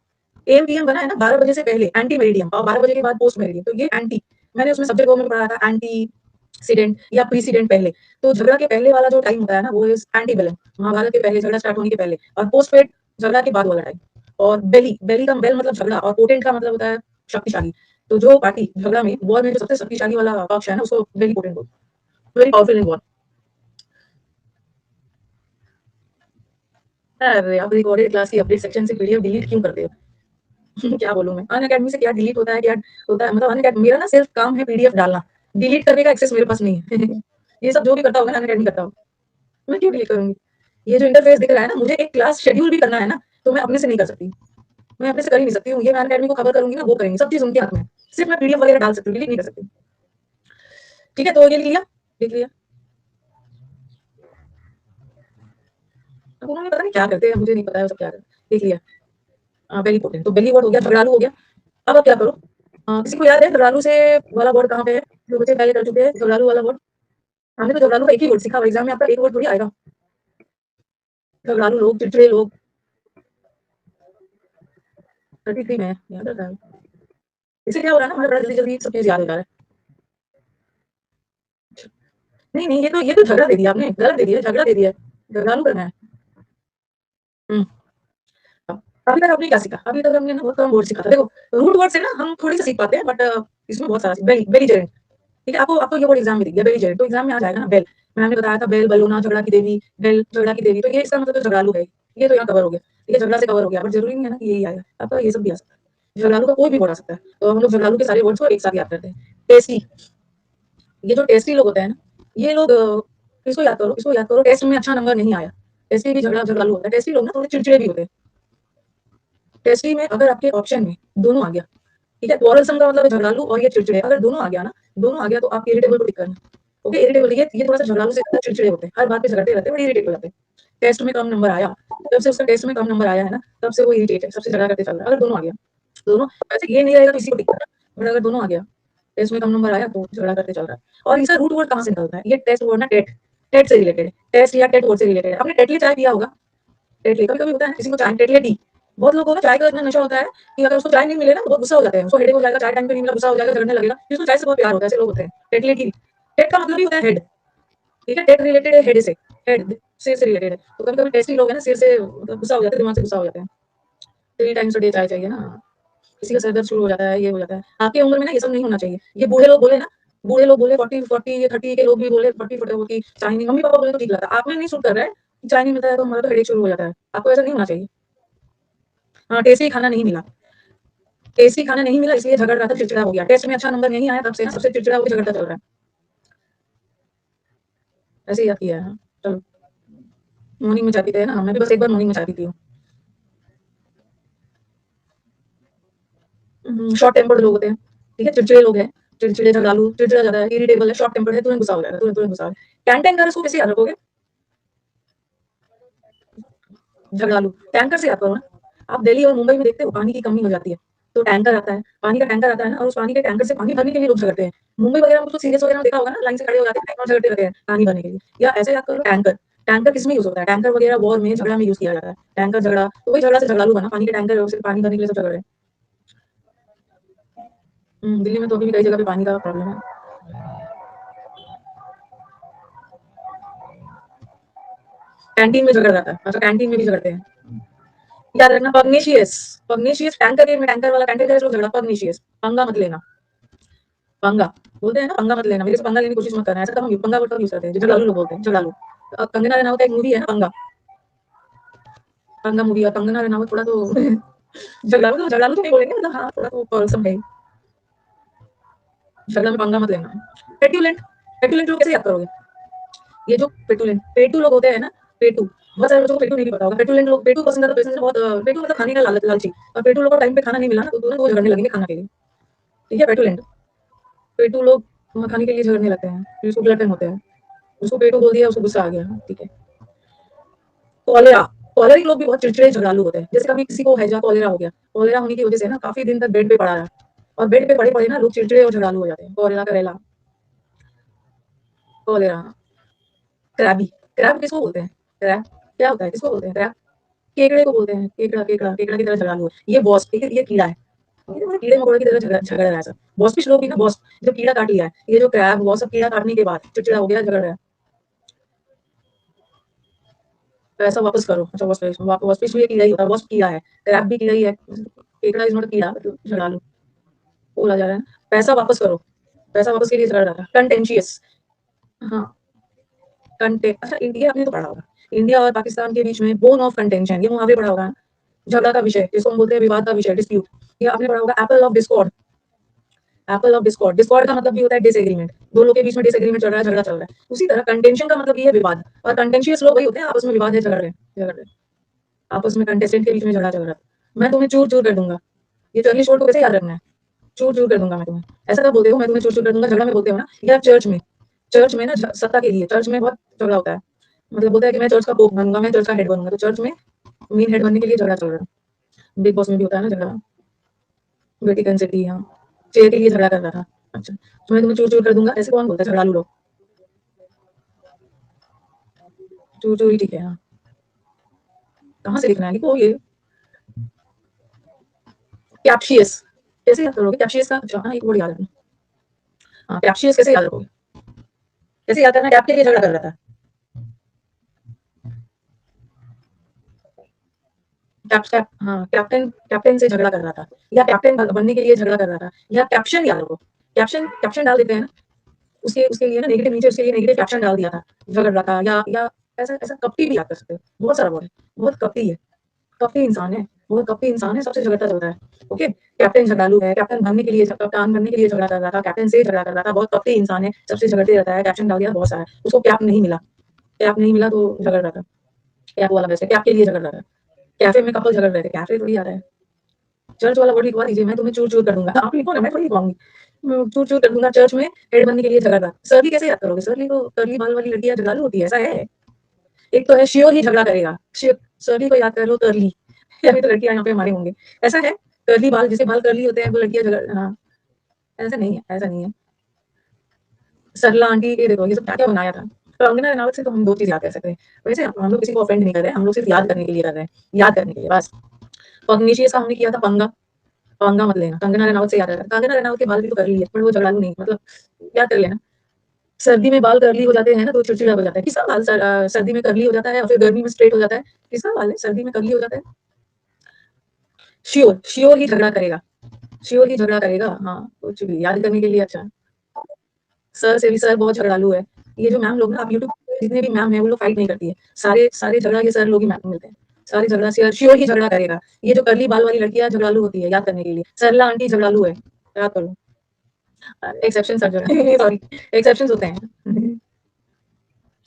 एएम पीएम बना है ना 12 बजे से पहले, एंटी मेरिडियम, और 12 बजे के बाद पोस्ट मेरिडियम, तो ये एंटी, मैंने उसमें सब्जेक्ट में पढ़ा था एंटी सीडेंट या प्रीसीडेंट पहले। तो झगड़ा के पहले वाला जो टाइम होता है ना, वो इज एंटी बेलम, महाभारत के पहले, झगड़ा स्टार्ट होने के पहले, और पोस्ट पेड झगड़ा के बाद वाला टाइम। और बेली, बेली का बेल मतलब झगड़ा, और पोटेंट का मतलब होता है शक्तिशाली। तो जो पार्टी झगड़ा में, वॉर में जो सबसे शक्तिशाली वाला पक्ष है ना, उसको वेरी पोटेंट बोलते हैं, वेरी पावरफुल इन वॉर। अरे आप रिकॉर्डेड क्लास की अपडेट सेक्शन से पीडीएफ डिलीट क्यों करते हो? क्या बोलूं मैं, अन अकेडमी से क्या डिलीट होता है, क्या होता है, मतलब अन अकेडमी मेरा ना सिर्फ काम है पीडीएफ डालना, डिलीट करने का एक्सेस मेरे पास नहीं है। ये सब जो भी करता होगा ना अन अकेडमी करता होगा, मैं क्यों डिलीट करूंगी? ये जो इंटरफेस दिख रहा है ना, मुझे एक क्लास शेड्यूल भी करना है ना, तो मैं अपने से नहीं कर सकती, मैं अपने से कर ही नहीं सकती हूँ। ये मैं अन अकेडमी को खबर करूंगी ना, वो करेंगे, सब चीज उनके हाथ में है। सिर्फ मैं पीडीएफ वगैरह डाल सकती हूँ, डिलीट नहीं कर सकती। ठीक है, तो ये लिख लिया, लिख लिया। अब उन्होंने पता नहीं क्या करते हैं, मुझे नहीं पता है वो सब क्या करते हैं। लिख लिया, बेली पोटेंट, तो बेली वर्ड हो गया, झगड़ालू हो गया। अब क्या करो, किसी को याद है झगड़ालू से वाला वर्ड कहाँ पे है, जो बच्चे पहले कर चुके हैं, झगड़ालू वाला वर्ड? हमने तो झगड़ालू का एक ही वर्ड सीखा, एग्जाम में आपका एक वर्ड थोड़ी आएगा। झगड़ालू लोग, चिड़चिड़े लोग, 33 में है, याद रहता है। इससे क्या हो रहा है ना, हमारा बड़ा जल्दी जल्दी सब चीज याद हो जा रहा है। नहीं नहीं, ये तो झगड़ा दे दिया आपने, गलत दे दिया, झगड़ा दे दिया, झगड़ालू करना है। हम्म, अभी तक आपने क्या सीखा? अभी तक हमने ना बहुत कम वर्ड सीखा था। देखो रूट वर्ड से ना हम थोड़ी सा सीख पाते हैं, बट इसमें बहुत सारा बेली, बेलिजेरेंट, ठीक है, आपको आपको ये वर्ड एग्जाम में दिख गया, बेलिजेरेंट, तो एग्जाम में आ जाएगा ना बेल। मैंने बताया था बेल, बलूना, झगड़ा की देवी, बेल झगड़ा की देवी, तो ये इसका मतलब तो झगड़ालू है। ये तो यहाँ कवर हो गया, ठीक है, झगड़ा से कवर हो गया, बट जरूरी नहीं है ना कि यही आएगा, आपका ये सब भी आ सकता है, झगड़ालू का कोई भी वर्ड आ सकता है। तो हम लोग झगड़ालू के सारे वर्ड्स को एक साथ याद करते हैं। टेस्टी, ये जो टेस्टी लोग होते हैं ना, ये लोग इसको याद करो, इसको याद करो, टेस्ट में अच्छा नंबर नहीं आया, टेस्टी भी झगड़ा झगड़ालू होता है। टेस्टी लोग ना थोड़े चिड़चिड़े भी होते हैं। टेस्टी में अगर आपके ऑप्शन में दोनों आ गया, ठीक है, क्वारलसम का मतलब है झगड़ालू, और ये चिड़चिड़े, अगर दोनों आ गया ना, दोनों आ गया, तो आप इरिटेबल को टिक करना। ओके, इरिटेबल, ये थोड़ा सा झगड़ालू से ज्यादा चिड़चिड़े होते हैं, हर बात पे झगड़ते रहते हैं, बड़े इरिटेट हो जाते हैं। टेस्ट में कम नंबर आया, जब से उसका टेस्ट में कम नंबर आया है ना, तब से वो इरिटेट है, सबसे झगड़ा करते चल रहा है। अगर दोनों आ गया, दोनों, वैसे ये नहीं रहेगा तो इसी को टिक करना, बट अगर दोनों आ गया, टेस्ट में कम नंबर आया तो झगड़ा करते चल रहा है। और इसका रूट वर्ड कहाँ से निकलता है? ये टेस्ट वर्ड ना, टेट, टेट से रिलेटेड है, टेस्ट या टेट वर्ड से रिलेटेड है। आपने टेटली चाय पिया होगा, टेटली, कभी कभी होता है ना किसी को चाय, टेटली टी, बहुत लोगों को ना चाय का इतना नशा होता है कि अगर उसको चाय नहीं मिले ना, तो बहुत गुस्सा हो जाते हैं, उसको हेडेक हो जाएगा, चाय टाइम पे नहीं मिला, गुस्सा हो जाएगा, झगड़ने लगेगा। जिसको चाय से बहुत प्यार होता है, ऐसे लोग होते हैं। टेटली टी, टेट का मतलब ही होता है हेड, ठीक है, टेट रिलेटेड है हेड से, हेड, सिर से रिलेटेड है। तो कभी कभी टेस्टी लोग हैं ना, सिर से मतलब गुस्सा हो जाते हैं, दिमाग से गुस्सा हो जाते हैं। 3 टाइम्स अ डे चाय चाहिए ना, किसी का सर दर्द शुरू हो जाता है, ये हो जाता है। आपकी उम्र में ना ये सब नहीं होना चाहिए। ये बूढ़े लोग बोले ना, बूढ़े लोग बोले 40 40, ये 30 के लोग भी बोले 40 40 की चाय नहीं, मम्मी पापा बोले तो ठीक लगता है, आप में नहीं सूट कर रहा है, चाय नहीं मिलता है तो हमारा तो हेडेक शुरू हो जाता है। आपको ऐसा नहीं होना चाहिए। हाँ, टेस्टी खाना नहीं मिला, टेस्टी खाना नहीं मिला, इसलिए झगड़ रहा था, चिड़चिड़ा हो गया। टेस्ट में अच्छा नंबर नहीं आया, तब से ना सबसे चिड़चिड़ा होकर झगड़ता चल रहा है। ऐसे ही याद किया है। चलो, मॉर्निंग में चाय पीते हैं ना, मैं भी बस एक बार मॉर्निंग में चाय पीती हूँ। शॉर्ट टेम्पर्ड लोग होते हैं, ठीक है, चिड़चिड़े लोग हैं, चिड़चिड़े, झगड़ालू, चिड़चिड़ा ज़्यादा है, इरिटेबल है, शॉर्ट टेम्पर्ड है, तुरंत गुस्सा हो जाएगा, तुरंत तुरंत गुस्सा हो जाएगा। कैन-टैन इसको कैसे याद रखोगे? झगड़ालू, टैंकर से याद करो ना। आप दिल्ली और मुंबई में देखते हो पानी की कमी हो जाती है, तो टैंकर आता है, पानी का टैंकर आता है ना, और उस पानी के टैंकर से पानी भरने के लिए लोग झगड़ते हैं। मुंबई वगैरह में तो सीरियस वगैरह में देखा होगा ना, लाइन से खड़े हो जाते हैं और झगड़ते रहते हैं पानी भरने के लिए। या ऐसे याद करो टैंकर, टैंकर किसमें यूज़ होता है? टैंकर वगैरह वॉर में, झगड़ा में यूज़ किया जाता है। टैंकर झगड़ा, तो वही झगड़ा से झगड़ालू बना, पानी के टैंकर और सिर्फ पानी भरने के लिए सब झगड़ रहे हैं। दिल्ली में तो अभी भी कई जगह पे पानी का प्रॉब्लम है। कैंटीन में झगड़ जाता है, अच्छा कैंटीन में भी झगड़ते हैं। याद रखना पग्नेशियस, पग्नेशियस टैंकर में, टैंकर वाला टैंकर का झगड़ा पग्नेशियस, पंगा मत लेना। पंगा बोलते हैं ना, पंगा मत लेना, मेरे से पंगा लेने की कोशिश मत करना, ऐसा कब पंगा वर्ड कब यूज करते हैं? झगड़ालू लोग बोलते हैं, झगड़ालू। कंगना रनावत का एक मूवी है ना, पंगा, पंगा मूवी, और कंगना रनावत थोड़ा तो झगड़ालू तो नहीं बोलेंगे, मतलब हाँ थोड़ा तो पर्सन है। झगड़ा में पंगा मत लेना। पेटुलेंट, पेटुलेंट लोग कैसे याद करोगे? ये जो पेटुलेंट, पेटू लोग होते हैं ना, पेटू, बहुत सारे बच्चों को पेटू नहीं पता होगा। पेटुलेंट लोग, पेटू पर्सन का तो पेशेंस बहुत, पेटू मतलब खाने का लालची, और पेटू लोग को टाइम पे खाना नहीं मिला ना, तो तुरंत वो झगड़ने लगेंगे खाना के लिए, ठीक है। पेटुलेंट, पेटू लोग खाने के लिए झगड़ने लगते हैं, जिसको ब्लड होते हैं, उसको पेटू बोल दिया, उसको गुस्सा आ गया, ठीक है। कॉलेरा, कॉलेरिक लोग भी बहुत चिड़चिड़े झगड़ालू होते हैं। जैसे कभी किसी को हैजा कॉलेरा हो गया, कॉलेरा होने की वजह से ना काफी दिन तक बेड पे पड़ा रहा, और बेड पे पड़े पड़े ना लोग चिड़चिड़े और झगड़ालू हो जाते हैं। कॉलेरा, करेला, कॉलेरा। क्रैबी, क्रैब किसको बोलते हैं? क्रैब क्या होता है, किसको बोलते हैं क्रैब? केकड़े को बोलते हैं, केकड़ा, केकड़ा, केकड़ा की तरह झगड़ालू है ये बॉस, ठीक है, ये कीड़ा है, ये मतलब कीड़े मकोड़े की तरह झगड़ रहा है सब। बॉस फिश लोग भी ना, बॉस जब कीड़ा काट लिया है, ये जो क्रैब वो सब कीड़ा काटने के बाद चिड़चिड़ा हो गया, झगड़ रहा है। पैसा वापस करो, अच्छा बॉस फिश भी कीड़ा ही होता है, बॉस कीड़ा है, क्रैब भी कीड़ा ही है, केकड़ा इज नॉट कीड़ा, झगड़ालू बोला जा रहा है। पैसा वापस करो, पैसा वापस के लिए झगड़ रहा था। कंटेंशियस, हाँ, कंटे, अच्छा इंडिया आपने तो पढ़ा होगा, इंडिया और पाकिस्तान के बीच में बोन ऑफ कंटेंशन, ये मुहावरे पढ़ा होगा ना? झगड़ा का विषय जिसको हम बोलते हैं, विवाद का विषय, डिस्प्यूट। ये आपने पढ़ा होगा, Apple of Discord, Apple of Discord, Discord का मतलब भी होता है डिसएग्रीमेंट, दो लोगों के बीच में डिसएग्रीमेंट चल रहा है, झगड़ा चल रहा है। उसी तरह कंटेंशन का मतलब ये है विवाद, और कंटेंशियस लोग वही होते हैं आपस में विवाद है, झगड़ रहे हैं, झगड़ रहे हैं आपस में, कंटेस्टेंट के बीच में झगड़ा चल रहा है। मैं तुम्हें चूर चूर कर दूंगा, ये चर्ली शोर को कैसे याद रखना है? चूर चूर कर दूंगा मैं तुम्हें, ऐसा कब बोलते हो? मैं तुम्हें चूर चूर कर दूंगा झगड़ा में बोलते हो ना, या चर्च में, चर्च में ना सत्ता के लिए, चर्च में बहुत झगड़ा होता है, मतलब बोलता है कि मैं चर्च का पोप बनूंगा, मैं चर्च का हेड बनूंगा, तो चर्च में मेन हेड बनने के लिए झगड़ा चल रहा है। बिग बॉस में भी होता है ना झगड़ा, वेटिकन सिटी, हाँ, चेयर के लिए झगड़ा कर रहा था। अच्छा, तो मैं तुम्हें चूर चूर कर दूंगा, ऐसे कौन बोलता है झगड़ालू लोग? चूर चूर ही ठीक है, हाँ। कहाँ से लिखना है, लिखो ये कैप्शियस, कैसे याद करोगे कैप्शियस का? अच्छा हाँ, एक वर्ड याद रखना, हाँ कैप्शियस कैसे याद रखोगे? कैसे याद करना? कैप के लिए झगड़ा कर रहा था, कैप कैप, हाँ कैप्टन, कैप्टन से झगड़ा कर रहा था, या कैप्टन बनने के लिए झगड़ा कर रहा था, या कैप्शन याद रखो, कैप्शन, कैप्शन डाल देते हैं ना, उसके उसके लिए ना नेगेटिव, नीचे उसके लिए नेगेटिव कैप्शन डाल दिया था, झगड़ रहा था, या ऐसा ऐसा कपटी भी याद कर सकते हो, बहुत सारा वर्ड है, बहुत कपटी है, कपटी इंसान है, बहुत कपटी इंसान है, सबसे झगड़ता चलता है। ओके, कैप्टन झगड़ालू है, कैप्टन बनने के लिए, कप्तान बनने के लिए झगड़ा कर रहा था, कैप्टन से झगड़ा कर रहा था, बहुत कपटी इंसान है, सबसे झगड़ते रहता है, कैप्शन डाल दिया बहुत सारा, उसको कैप नहीं मिला, कैप नहीं मिला तो झगड़ रहा था, कैप वाला वैसे कैप के लिए झगड़ रहा था। कैफे में कपल झगड़ रहे थे, कैफे थोड़ी आ रहा है। चर्च वाला वर्ड लिखवा दीजिए, मैं तुम्हें चूर चूर कर दूंगा, आप लिखो ना, मैं थोड़ी लिखवाऊंगी। चूर चूर कर दूंगा, चर्च में हेड बनने के लिए झगड़ रहा। सरली कैसे याद करोगे? सरली तो कर्ली बाल वाली लड़कियां झगड़ालू होती है, ऐसा है? एक तो है श्योर ही झगड़ा करेगा, श्योर, सरली को याद कर लो, कर्ली अभी तो लड़कियां यहाँ पे हमारे होंगे, ऐसा है? कर्ली बाल, जिसे बाल कर्ली होते हैं वो लड़कियां झगड़, हाँ, ऐसा नहीं है, ऐसा नहीं है। सरला आंटी के देखो ये सब क्या क्या बनाया था। कंगना रनावत से तो हम दो चीज याद कर सकते हैं, वैसे हम लोग किसी को ऑफेंड नहीं कर रहे हैं, हम लोग सिर्फ याद करने के लिए कर रहे हैं, याद करने के लिए बस। पग्नीशियस का हमने किया था पंगा, पंगा मत लेना, कंगना रनावत से याद आया, कंगना रनावत के बाल भी तो कर्ली है, पर वो झगड़ालू नहीं, मतलब याद कर लेना। सर्दी में बाल कर्ली हो जाते हैं ना, तो चिड़चिड़ा हो जाता है, किसका बाल सर्दी में कर्ली हो जाता है और फिर गर्मी में स्ट्रेट हो जाता है? किसका बाल है सर्दी में कर्ली हो जाता है? श्योर, श्योर ही झगड़ा करेगा, श्योर ही झगड़ा करेगा, हाँ कुछ भी याद करने के लिए। अच्छा, सर से भी, सर बहुत झगड़ालू है। ये जो मैम लोग ना, आप यूट्यूब पे जितने भी मैम है वो लोग फाइट नहीं करती है, सारे सारे झगड़ा ये सर लोग ही मैम मिलते हैं, सारे झगड़ा से श्योर ही झगड़ा करेगा। ये जो कर्ली बाल वाली लड़कियां झगड़ालू होती है, याद करने के लिए, सरला आंटी झगड़ालू है, याद करो। एक्सेप्शन सब जगह सॉरी, एक्सेप्शन होते हैं।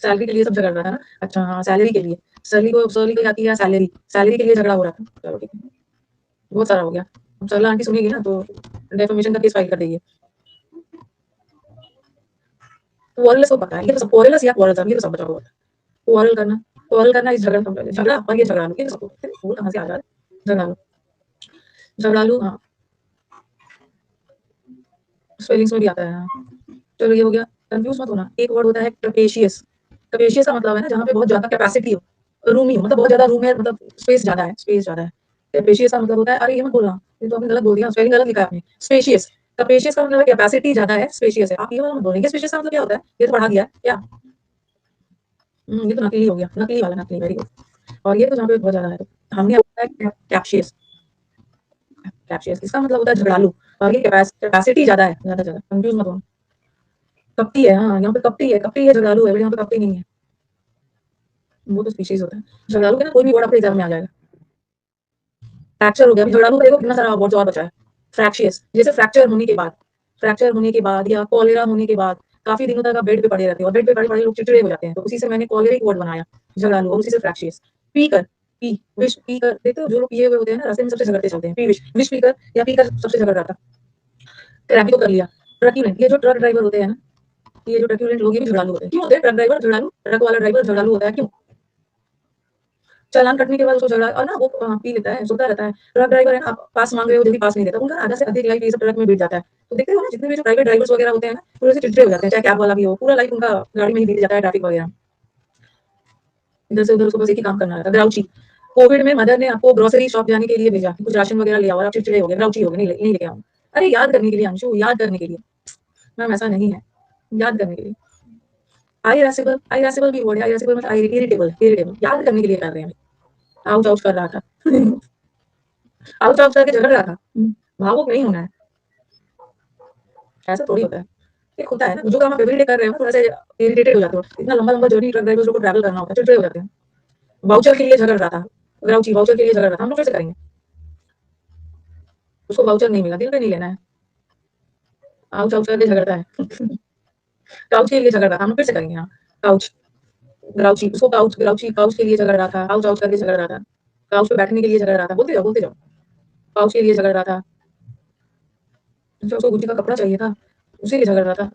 सैलरी के लिए सब झगड़ रहा था ना, अच्छा हाँ सैलरी के लिए, सैलरी को याद किया, सैलरी, सैलरी के लिए झगड़ा हो रहा था, चलो ठीक है, बहुत सारा हो गया। सरला आंटी सुनेगी ना तो डेफेमेशन का केस फाइल कर देगी। क्वारलस को पता है, ये तो सब क्वारलस या क्वारल्स ये तो सब बचा हुआ है। क्वारल करना इस झगड़ा और ये झगड़ालू, ये तो सबको वो कहाँ से आ जा रहा है? झगड़ालू, झगड़ालू हाँ, स्पेलिंग्स में भी आता है हाँ। चलो ये हो गया, कंफ्यूज मत होना। एक वर्ड होता है कैपेशियस। कैपेशियस का मतलब है ना जहाँ पे बहुत ज्यादा कैपेसिटी हो, रूमी हो, मतलब बहुत ज्यादा रूम है, मतलब स्पेस ज्यादा है, स्पेस ज्यादा है। कैपेशियस का मतलब होता है, अरे ये मत बोलना, ये तो आपने गलत बोल दिया, स्पेलिंग गलत लिखा है आपने। स्पेशियस, कैपेशियस का मतलब है कैपेसिटी ज्यादा है, स्पेशियस है। आप ये वाला मत बोलेंगे। स्पेशियस का मतलब क्या होता है? ये तो पढ़ा दिया है क्या? ये तो नकली हो गया, नकली वाला, नकली, वेरी गुड। और ये तो जहाँ पे बहुत ज्यादा है, तो हमने होता है कैप्शियस। कैप्शियस इसका मतलब होता है झगड़ालू, और ये कैपेसिटी ज्यादा है, ज्यादा ज्यादा, कंफ्यूज मत होना। कपटी है, हाँ यहाँ पे कपटी है, झगड़ालू है, यहाँ पे कपटी नहीं है, वो तो स्पीशीज होता है। झगड़ालू के ना कोई भी वर्ड आपके एग्जाम में आ जाएगा। फ्रैक्चर हो गया, अभी झगड़ालू का देखो कितना सारा वर्ड और बचा है। फ्रैक्शियस, जैसे फ्रैक्चर होने के बाद या कॉलेरा होने के बाद काफी दिनों तक आप बेड पे पड़े रहते हो, और बेड पे पड़े पड़े लोग चिड़चिड़े हो जाते हैं, तो उसी से मैंने कॉलेरिक वर्ड बनाया झगड़ालू, और उसी से फ्रैक्शियस। पी कर, पी विश, पी कर, देखते हो जो लोग पिए हुए होते हैं ना रास्ते में सबसे झगड़ते चलते हैं, पी विश, विश पी कर या पी कर सबसे झगड़ रहा था। ट्रैफिक को कर लिया, ट्रक्यूलेंट, ये जो ट्रक ड्राइवर होते हैं ना, ये जो ट्रक्यूलेंट लोग ये भी झगड़ालू होते हैं। क्यों होते हैं ट्रक ड्राइवर झगड़ालू? ट्रक वाला ड्राइवर झगड़ालू होता है क्यों? चालान कटने के बाद उसको झगड़ा, और ना वो पी लेता है, सोता रहता है। ट्रक ड्राइवर है ना, आप पास मांग रहे हो, जल्दी पास नहीं देता, उनका आधा से अधिक लाइफ ये सब ट्रक में बीत जाता है। तो देखते हो ना जितने भी जो प्राइवेट ड्राइवर्स वगैरह होते हैं ना, थोड़े से चिड़चिड़े हो जाते हैं, चाहे कैब वाला भी हो, पूरा लाइफ उनका गाड़ी में ही बीत जाता है, ट्रैफिक वगैरह, इधर से उधर उसको बस एक ही काम करना रहता है। ग्राउची, कोविड में मदर ने आपको ग्रोसरी शॉप जाने के लिए भेजा, कुछ राशन वगैरह लिया और आप चिड़चिड़े हो गए, ग्राउची हो गए, नहीं लेके आऊँ। अरे याद करने के लिए अंशु, याद करने के लिए, मैम ऐसा नहीं है, याद करने के लिए। आई रेसिबल भी वर्ड है, आई मतलब इरिटेबल, इरिटेबल, याद करने के लिए कर रहे हैं। आउच आउच कर रहा था आउच आउच करके झगड़ रहा था। भावुक नहीं होना है, ऐसा थोड़ी होता है। एक होता है ना, जो काम आप एवरीडे कर रहे हो, थोड़ा सा इरिटेटेड हो जाते हो, इतना लंबा लंबा जर्नी ट्रक ड्राइवर्स को ट्रैवल करना होता है, चिड़चिड़े हो जाते हैं। वाउचर के लिए झगड़ रहा था, ग्राउची वाउचर के लिए झगड़ रहा था, हम लोग फिर से करेंगे। उसको वाउचर नहीं मिला, दिल पे नहीं लेना है, आउच आउच करके झगड़ता है काउच के लिए झगड़ रहा था, हम लोग फिर से करेंगे। हाँ, काउच, ग्राउची, उसको काउच, ग्राउची काउच के लिए झगड़ रहा था, आउच आउच करके झगड़ रहा था, काउच पे बैठने के लिए झगड़ रहा था, बोलते जाओ बोलते जाओ। काउच के लिए झगड़ रहा था, जो उसको गुच्ची का कपड़ा चाहिए था, उसी लिए झगड़ रहा था।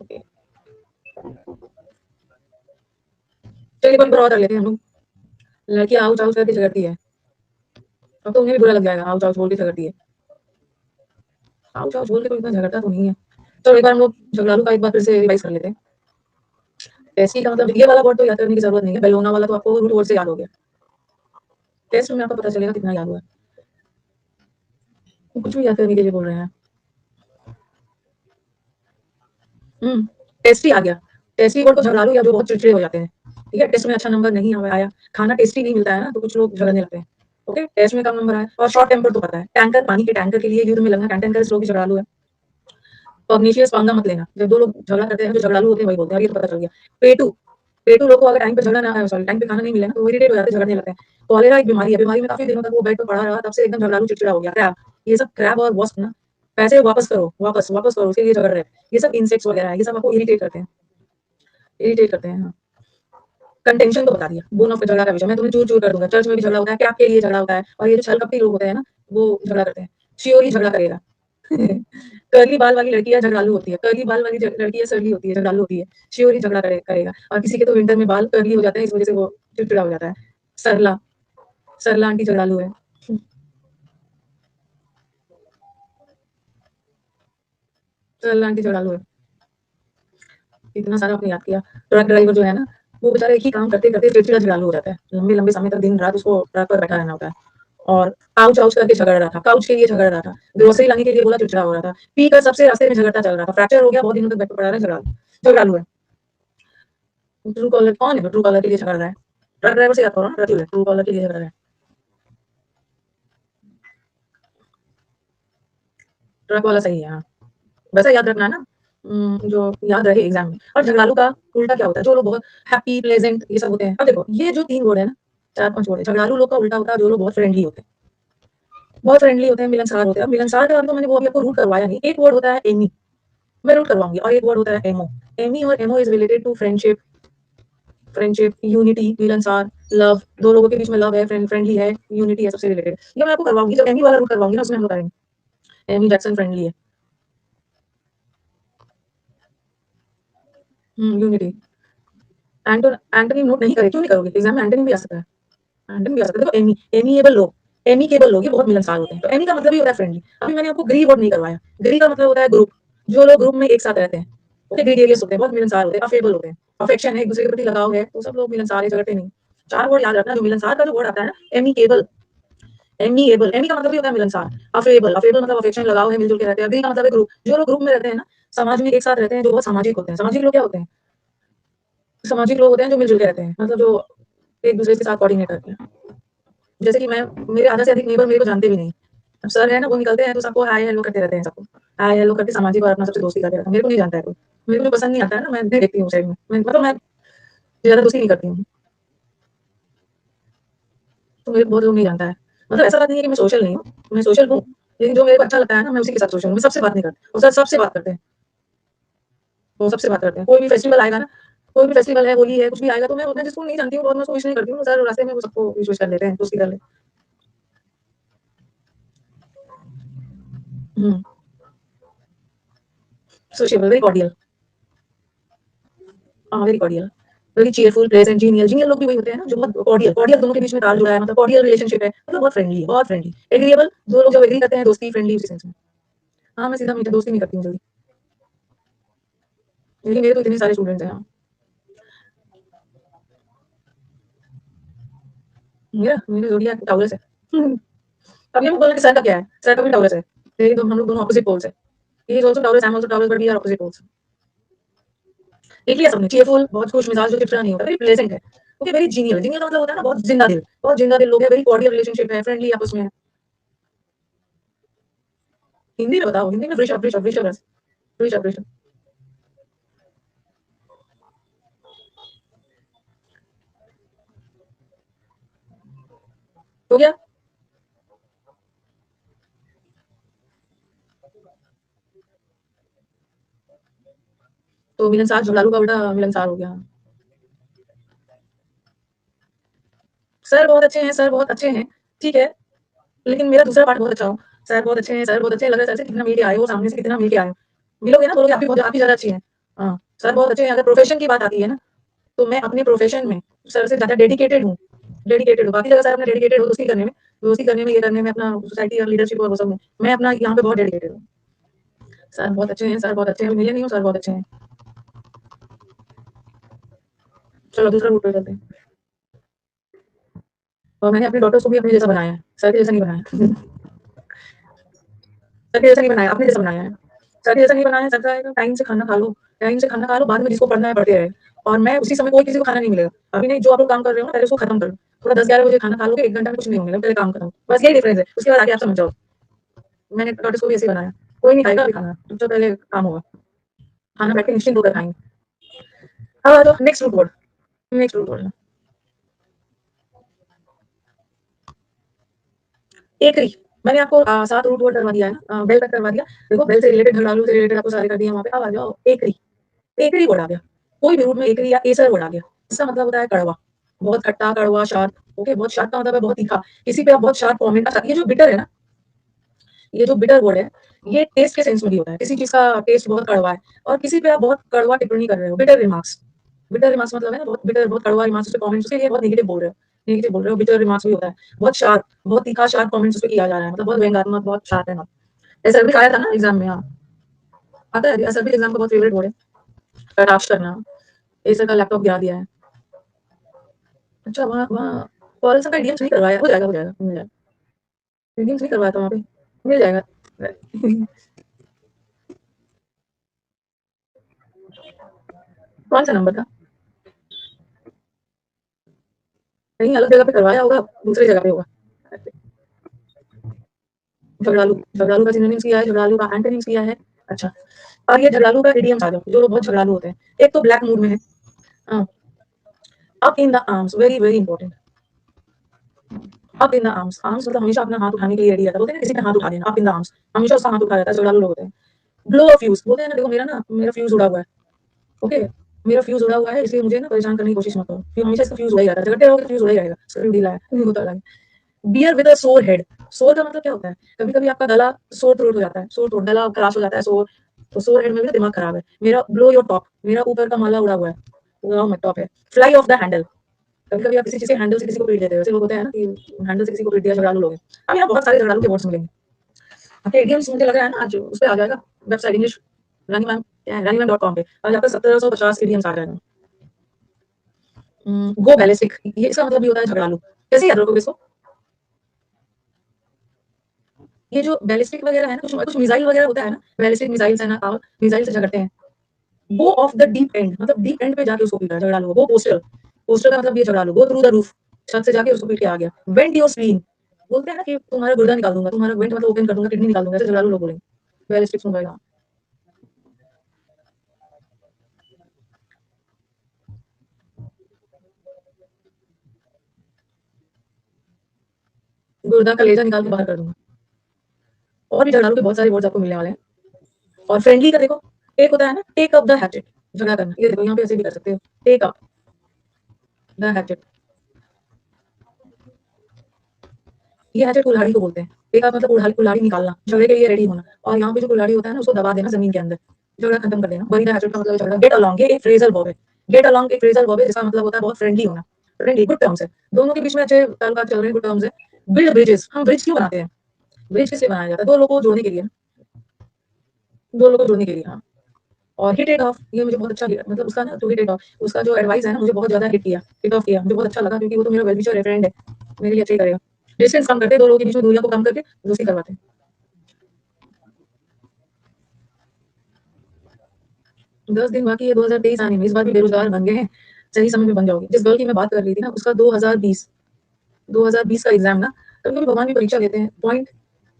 चलिए एक बार और कर लेते हैं हम लोग। लड़कियां आउच आउच करके झगड़ती है, अब तो उन्हें भी बुरा लग जाएगा, आउच आउच बोल के झगड़ती है। आउच आउच बोल के कोई इतना झगड़ता तो नहीं है। चलो एक बार हम लोग झगड़ालू का एक बार फिर से रिवाइज कर लेते हैं। टेस्टी का मतलब ये वाला वर्ड तो याद करने की जरूरत नहीं है, बेलोना वाला तो आपको रूट वर्ड से याद हो गया। टेस्ट में आपको पता चलेगा कितना याद हुआ। कुछ भी याद करने के लिए बोल रहे हैं। टेस्टी आ गया, टेस्टी वर्ड को झगड़ालू या जो बहुत चिड़चिड़े हो जाते हैं। ठीक है, टेस्ट में अच्छा नंबर नहीं आया, खाना टेस्टी नहीं मिलता है ना, तो कुछ लोग झगड़ने लगते हैं। ओके, टेस्ट में कम नंबर आया, और शॉर्ट टेम्पर तो पता है, टैंकर, पानी के टैंकर के लिए युद्ध में लगना, टैंकर लोग भी झगड़ालू है। पग्नीशियस पंगा मत लेना, जब दो लोग झगड़ा करते हैं जो झगड़ालू होते हैं वही बोलते हैं, ये तो पता चल गया। पेटू, पेटू लोग को अगर टाइम पे झगड़ा ना, सॉरी टाइम पे खाना नहीं मिले ना, तो वो इरिटेट हो जाते हैं, झगड़ने लगते हैं। कॉलेरा एक बीमारी है, बीमारी में काफी दिनों तक वो बेड पे पड़ा रहा, तब से एकदम झगड़ालू चिड़चिड़ा हो गया। क्रैब, ये सब क्रैब और वॉस्प ना, पैसे वापस करो, वापस वापस करो, उसके लिए झगड़ रहे हैं। ये सब इंसेक्ट्स वगैरह है, ये सब आपको इरिटेट करते हैं, इरिटेट करते हैं। हाँ, कंटेंशन तो बता दिया, बोन ऑफ झगड़ा का विषय मैं तुम्हें चूर चूर कर दूंगा। चर्च में भी झगड़ा होता है, क्या आपके लिए झगड़ा होता है, और ये जो छलकपटी लोग होते हैं ना, वो झगड़ा करते हैं। श्योर झगड़ा करेगा कर्ली बाल वाली लड़कियां झगड़ालू होती है, कर्ली बाल वाली लड़कियां सरली होती है, झगड़ालू होती है। श्योर करेगा, और किसी के तो विंटर में बाल कर्ली हो जाते हैं, इस वजह से वो चिड़चिड़ा हो जाता है। सरला, सरला आंटी झगड़ालू है, सरला आंटी झगड़ालू है। इतना सारा आपने याद किया। ट्रक ड्राइवर जो है ना, वो बेचारा एक ही काम करते करते चिड़चिड़ा झगड़ालू हो जाता है, लंबे लंबे समय तक दिन रात उसको ट्रक पर बैठा रहना होता है। और आउच आउच करके झगड़ रहा था, काउच के लिए झगड़ रहा था, ग्रोसरी लाने के लिए बोला, चिड़चिड़ा हो रहा था, पी कर सबसे रास्ते में झगड़ता चल रहा था, फ्रैक्चर हो गया, बहुत दिनों तक बेड पर पड़ा रहा, झगड़ालू है। ट्रू कॉलर कौन है, ट्रू कॉलर के लिए झगड़ रहा है? ट्रक ड्राइवर से याद करो ना, ट्रू कॉलर के लिए झगड़ रहा है। ट्रक वाला सही है, हाँ, वैसा याद रखना है ना, जो याद रहे एग्जाम में। और झगड़ालू का उल्टा क्या होता है? जो लोग बहुत हैप्पी प्लेजेंट ये सब होते हैं। अब देखो ये जो 3 वर्ड है ना, 4-5 वर्ड है, झगड़ालू लोग का उल्टा होता है जो लोग बहुत फ्रेंडली होते हैं, बहुत फ्रेंडली होते हैं, मिलनसार होते हैं। अब मिलनसार का तो मैंने वो अभी आपको रूट करवाया नहीं। एक वर्ड होता है एमी, मैं रूट करवाऊंगी, और एक वर्ड होता है एमो। एमी और amo is related to friendship, friendship, unity, मिलनसार, लव, दो लोगों के बीच में लव है, फ्रेंडली है, यूनिटी है, सबसे रिलेटेड। ये मैं आपको करवाऊंगी, जब एमी वाला रूट करवाऊंगी ना, उसमें हम लोग करेंगे। एमी जैक्सन फ्रेंडली है। यूनिटी। एंटोनी नोट नहीं करे, क्यों नहीं करोगे? एग्जाम में एंटोनी भी आ सकता है। एंटोनी भी आ सकता है। देखो, एमिएबल लोग, एमिकेबल लोग ये बहुत मिलनसार होते हैं। तो एमी का मतलब ही होता है फ्रेंडली। अभी मैंने आपको ग्री वर्ड नहीं करवाया। ग्री का मतलब होता है ग्रुप, जो लोग ग्रुप में एक साथ रहते हैं। ओके, ग्रीगेरियस होते हैं, बहुत मिलनसार होते हैं, अफेबल होते हैं, अफेक्शन है, एक दूसरे के प्रति लगाव है, तो सब लोग मिलनसार है, झगड़ते नहीं। 4 वर्ड याद रखना, जो मिलनसार का जो वर्ड आता है ना, एमिकेबल, एमिएबल, एमी का मतलब ही होता है मिलनसार, अफेबल, अफेबल मतलब अफेक्शन, लगाव है, मिलजुल के रहते हैं। ग्री का मतलब है ग्रुप, जो लोग ग्रुप में रहते हैं ना, समाज में एक साथ रहते हैं, जो बहुत सामाजिक होते हैं। सामाजिक लोग क्या होते हैं? सामाजिक लोग होते हैं जो मिलजुल के रहते हैं, मतलब जो एक दूसरे के साथ कोऑर्डिनेट करते हैं। जैसे कि मैं, मेरे आधा से अधिक नेबर मेरे को जानते भी नहीं। अब सर है ना, वो निकलते हैं तो सबको हाय हेलो करते रहते हैं, सबको हाय हेलो करके सामाजिक और अपना सबसे दोस्ती करते रहते हैं। मेरे को नहीं जानता है कोई, मेरे को जो पसंद नहीं आता है ना, मैं नहीं देखती हूँ साइड में, मतलब मैं ज्यादा दोस्ती नहीं करती हूँ। तो मेरे को बहुत लोग नहीं जानता है। मतलब ऐसा बात नहीं है कि मैं सोशल नहीं हूँ, मैं सोशल हूँ, लेकिन जो मेरे को अच्छा लगता है ना, मैं उसी के साथ सोशल हूँ। मैं सबसे बात नहीं करती, वो सर सबसे बात करते हैं, वो सबसे बात करते हैं। कोई भी फेस्टिवल आएगा ना, कोई भी फेस्टिवल है, होली है, कुछ भी आएगा, तो मैं जिसको नहीं जानती हूँ बहुत, मैं उसको विश नहीं करती हूँ। सर रास्ते में वो सबको विश कर लेते हैं, दोस्ती कर ले। Social, very cordial, very cordial, very cheerful, pleasant, genial. Genial लोग भी वही होते हैं ना, जो बहुत कॉर्डियल, कॉर्डियल दोनों के बीच में तार जुड़ा है, मतलब कॉर्डियल रिलेशनशिप है, मतलब बहुत फ्रेंडली है, बहुत फ्रेंडली। एग्रीएबल, दो लोग जब एग्री करते हैं, दोस्ती, फ्रेंडली उसी सेंस में। हाँ, मैं सीधा मीठा दोस्ती नहीं करती हूँ जल्दी, लेकिन मेरे तो इतने सारे स्टूडेंट्स हैं। हाँ, मेरा मेरा ज़ोडिएक टाउरस है। अभी हम बोल रहे कि सर का क्या है? सर का भी टाउरस है। यही तो, हम लोग दोनों ऑपोजिट पोल्स हैं। He is also Taurus, I am also Taurus, but we are opposite poles. देख लिया सबने, चीयरफुल, बहुत खुश मिजाज, जो चिड़चिड़ा नहीं होता, वेरी प्लेजेंट है। ओके, वेरी जीनियल, जीनियल का मतलब होता है ना बहुत जिंदा दिल, बहुत जिंदा दिल लोग हैं, वेरी कॉर्डियल रिलेशनशिप है, फ्रेंडली आपस में है। हिंदी में बताओ, हिंदी में वृषभ, वृषभ, वृषभ रस, वृषभ, वृषभ। हो गया? तो मिलनसार झुलारू का उल्टा मिलनसार हो गया। सर बहुत अच्छे हैं, सर बहुत अच्छे हैं, ठीक है, लेकिन मेरा दूसरा पार्ट बहुत अच्छा हो। सर बहुत अच्छे हैं, सर बहुत अच्छे हैं, लग रहा है सर से कितना मिल के आए हो, सामने से कितना मिल के आए हो। मिलोगे ना, बोलोगे आप भी बहुत, आप भी ज़्यादा अच्छी हैं। हाँ, सर बहुत अच्छे हैं। अगर प्रोफेशन की बात आती है ना, तो मैं अपने प्रोफेशन में सर से ज़्यादा डेडिकेटेड हूँ, डेडिकेटेड हूँ। बाकी जगह सर अपना डेडिकेटेड हो दोस्ती करने में, ये करने में, अपना सोसाइटी और लीडरशिप और वो सब में। मैं अपना यहाँ पे बहुत डेडिकेटेड हूँ। सर बहुत अच्छे हैं, सर बहुत अच्छे हैं, मिले नहीं हो, सर बहुत अच्छे हैं। चलो दूसरा रूट पे चलते हैं। और मैंने अपने डॉटर्स को भी अपने जैसा बनाया है, सर के जैसा नहीं बनाया। सर के जैसा नहीं बनाया, अपने जैसा बनाया है। सर के जैसा नहीं बनाया है, सर का है टाइम से खाना खा लो, टाइम से खाना खा लो, बाद में जिसको पढ़ना है पढ़ते रहे। और मैं उसी समय, कोई किसी को खाना नहीं मिलेगा। अभी नहीं, जो आप लोग काम कर रहे हो ना, पहले उसको खत्म कर लो। थोड़ा 10-11 बजे खाना खा लोगे, 1 घंटा में कुछ नहीं होने, पहले काम करो। बस यही डिफरेंस है, उसके बाद आगे आप समझ जाओ। मैंने डॉटर्स को भी ऐसे बनाया। कोई नहीं खाएगा अभी खाना, सबसे पहले काम होगा। खाना बैठ के निश्चिंत होकर खाएंगे। अब आ जाओ next root word, next root word acri. मैंने आपको 7 रूट वर्ड करवा दिया है ना, बेल तक करवा दिया। देखो, बेल से रिलेटेड, झगड़ालू से रिलेटेड आपको सारे कर दिए वहाँ पे। अब आ जाओ एकरी। एकरी वर्ड आ गया, कोई भी रूट में एकरी या एसर वर्ड आ गया। इसका मतलब होता है कड़वा, बहुत खट्टा, कड़वा, शार्प। ओके, बहुत शार्प का मतलब है बहुत तीखा। किसी पे आप बहुत शार्प कमेंट। अच्छा, ये जो बिटर है ना, ये जो बिटर वर्ड है, ये टेस्ट के सेंस में भी होता है। किसी चीज का टेस्ट बहुत कड़वा है, और किसी पे आप बहुत कड़वा टिप्पणी कर रहे हो, बिटर रिमार्क्स। बिटर रिमार्क्स मतलब है ना बहुत बिटर, बहुत कड़वा रिमार्क्स, उसके कमेंट्स, उसके लिए बहुत नेगेटिव बोल रहे हो, नेगेटिव बोल रहे हो, बिटर रिमार्क्स भी होता है। बहुत शार्प, बहुत तीखा, शार्प कमेंट्स उस पे किया जा रहा है, मतलब बहुत व्यंग्यात्मक, बहुत शार्प है ना। ऐसा भी आया था ना एग्जाम में। हाँ, आता है, ऐसा भी एग्जाम का बहुत फेवरेट वर्ड है, कटाक्ष करना। एसर का लैपटॉप गिरा दिया है। अच्छा, वहाँ वहाँ पॉलिसन का इडियम्स नहीं करवाया, हो जाएगा, हो जाएगा, मिल जाएगा। इडियम्स नहीं करवाया था वहाँ पे, मिल जाएगा। कौन सा नंबर था? कहीं अलग जगह पे करवाया होगा, दूसरी जगह पे होगा। झगड़ालू, झगड़ालू का सिनोनिम्स किया है, झगड़ालू का एंटोनिम्स किया है। अच्छा, और ये झगड़ालू का इडियम्स आ जाओ, जो लोग बहुत झगड़ालू होते हैं। एक तो ब्लैक मूड में है, up in the arms, very very important. Up in the arms, arms मतलब हमेशा अपना हाथ उठाने के लिए रेडी रहता है, बोलते हैं ना किसी पे हाथ उठा देना, अप इन द आर्म्स, हमेशा उसका हाथ उठा रहता है, झगड़ालू लोग होते हैं। ब्लो ऑफ फ्यूज, बोलते हैं ना, देखो मेरा ना, मेरा फ्यूज उड़ा हुआ है। ओके, मेरा फ्यूज उड़ा हुआ है, इसलिए मुझे ना परेशान करने की कोशिश मत करो। फिर हमेशा इसका फ्यूज उड़ा ही रहता है, झगड़ते रहोगे तो फ्यूज उड़ा ही रहेगा, इसका ढीला है, नहीं होता है। बियर विद अ सोर हेड। सोर का मतलब क्या होता है? कभी कभी आपका गला सोर थ्रोट हो जाता है, सोर थ्रोट, गला खराश हो जाता है, सोर, तो सोर हेड में भी दिमाग खराब है। मेरा ब्लो योर टॉप, मेरा ऊपर का माला उड़ा हुआ है, उड़ाओ मत, टॉप है। फ्लाई ऑफ द हैंडल, कभी कभी आप किसी चीज के हैंडल से किसी को पीट देते हो, ऐसे लोग होते हैं ना कि हैंडल से किसी को पीट दिया, झगड़ालू लोग हैं। अब यहाँ बहुत सारे झगड़ालू के वर्ड्स मिलेंगे आपके एडीएम्स, मुझे लग रहा है ना आज उस पे आ जाएगा वेबसाइट इंग्लिश, रानी मैम, क्या है, raнимam.com पे आज आपका 1750 एडीएम्स आ जाएगा। गो बैलिस्टिक, ये इसका मतलब भी होता है झगड़ालू। कैसे याद रखोगे इसको? ये जो बैलिस्टिक वगैरह है ना, कुछ कुछ मिसाइल वगैरह होता है ना, बैलिस्टिक मिसाइल्स है ना, पावर मिसाइल से झगड़ते हैं। गो ऑफ द डीप एंड, मतलब डीप एंड पे जाके उसको पीटा, झगड़ालू। गो पोस्टर, पोस्टर का मतलब ये झगड़ालू। गो थ्रू द रूफ, छत से जाके उसको पीट के आ गया। वेंट योर स्प्लीन, बोलते हैं ना कि तुम्हारा गुर्दा निकाल दूंगा, तुम्हारा वेंट मतलब ओपन कर दूंगा, किडनी निकाल दूंगा, ऐसे झगड़ालू लोग बोलेंगे। बैलिस्टिक सुन गए। गुर्दा कलेजा निकाल के बाहर कर दूंगा। और भी झगड़ालू के बहुत सारे वर्ड्स आपको मिलने वाले हैं। और फ्रेंडली का देखो, एक होता है ना टेक अप द हैचेट, झगड़ा करना, ये देखो यहाँ पे ऐसे भी कर सकते हो, टेक अप द हैचेट। ये हैचेट कुल्हाड़ी को बोलते हैं। टेक अप मतलब कुल्हाड़ी, कुल्हाड़ी निकालना, झगड़े के लिए रेडी होना। और यहाँ पे जो कुल्हाड़ी होता है ना, उसको दबा देना जमीन के अंदर, झगड़ा खत्म कर देना। बरी द हैचेट का मतलब झगड़ा। गेट अलॉन्ग, ये एक फ्रेजल वर्ब है। गेट अलॉन्ग एक फ्रेजल वर्ब है जिसका मतलब होता है बहुत फ्रेंडली होना, फ्रेंडली, गुड टर्म्स है, दोनों के बीच में अच्छे ताल्लुकात चल रहे हैं, गुड टर्म्स है। बिल्ड ब्रिजेस, हम ब्रिज क्यों बनाते हैं? ब्रिज किससे बनाया जाता है? दो लोगों को जोड़ने के लिए, दो लोगों को जोड़ने के लिए, हाँ। और हिट इट ऑफ, ये मुझे बहुत अच्छा लगा, मतलब उसका ना, टू हिट इट ऑफ, उसका जो एडवाइस है ना, मुझे बहुत ज्यादा हिट किया, हिट ऑफ किया, मुझे बहुत अच्छा लगा, क्योंकि वो तो मेरा वेल विशर फ्रेंड है, मेरे लिए अच्छा ही करेगा। डिस्टेंस कम करते, दो लोगों के बीच में दूरियां को कम करके दोस्ती करवाते हैं। 10 दिन बाकी है 2023 आने में, इस बार भी बेरोजगार बन गए हैं, सही समय में बन जाओगे। जिस गर्ल की मैं बात कर रही थी ना, उसका 2020 का एग्जाम ना, कभी कभी भगवान भी परीक्षा लेते हैं, पॉइंट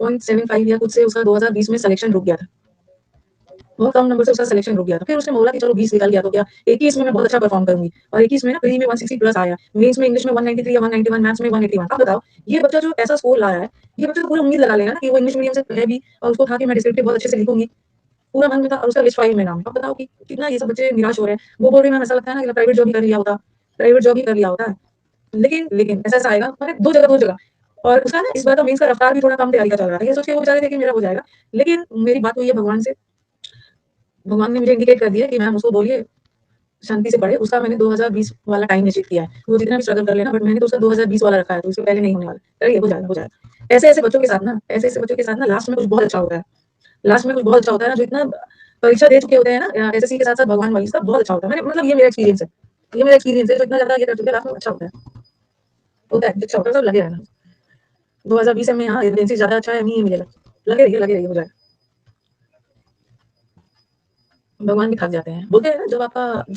0.75 या कुछ से उसका 2020 में सिलेक्शन रुक गया था, बहुत कम नंबर से उसका सिलेक्शन रुक गया था। फिर उसने बोला कि चलो 20 निकल गया तो क्या, 21 में मैं बहुत अच्छा परफॉर्म करूंगी, और 21 में ना प्री में 160 प्लस आया, मेंस में इंग्लिश में 193 या 191, मैथ्स में 181। अब बताओ, ये बच्चा जो ऐसा स्कोर ला रहा है, ये बच्चा तो पूरी उम्मीद लगा लेगा ना कि वो इंग्लिश मीडियम से है भी, और उसको था कि मैं डिस्क्रिप्टिव बहुत अच्छे से लिखूंगी, पूरा मन में था, और उसका लिस्ट 5 में नाम। अब बताओ कि कितना ये सब बच्चे निराश हो रहे हैं। वो बोल रही, मैम ऐसा लगता है ना कि प्राइवेट जॉब ही कर लिया होता, प्राइवेट जॉब ही कर लिया होता। लेकिन लेकिन ऐसा ऐसा आएगा, मैंने दो जगह। और उसका ना इस बार तो मेंस का रफ्तार भी थोड़ा कम तैयारी का चल रहा था, ये सोच के वो बेचारे थे कि मेरा हो जाएगा। लेकिन मेरी बात हुई है भगवान से, भगवान ने मुझे इंडिकेट कर दिया कि मैम उसको बोलिए शांति से पढ़े। उसका मैंने 2020 वाला टाइम निश्चित किया है, वो जितना भी स्ट्रगल कर लेना, बट मैंने तो उसका 2020 वाला रखा है, तो इससे पहले नहीं होने वाला। करिए, हो जाएगा, हो जाएगा। ऐसे ऐसे बच्चों के साथ ना, ऐसे ऐसे बच्चों के साथ ना लास्ट में कुछ बहुत अच्छा होता है, लास्ट में कुछ बहुत अच्छा होता है ना, जो इतना परीक्षा दे चुके होते हैं ना एसएससी के साथ साथ भगवान वाली, सब बहुत अच्छा होता है। मैंने मतलब ये मेरा एक्सपीरियंस है, ये मेरा एक्सपीरियंस है, जो इतना ज्यादा ये कर चुके हैं, लास्ट में अच्छा होता है, अच्छा होता है, सब लगे रहना। 2020 में यहाँ एमरजेंसी ज्यादा अच्छा है, नहीं मिलेगा, लगे रहिए, हो जाएगा। भगवान भी थक जाते हैं, बोलते हैं ना, जब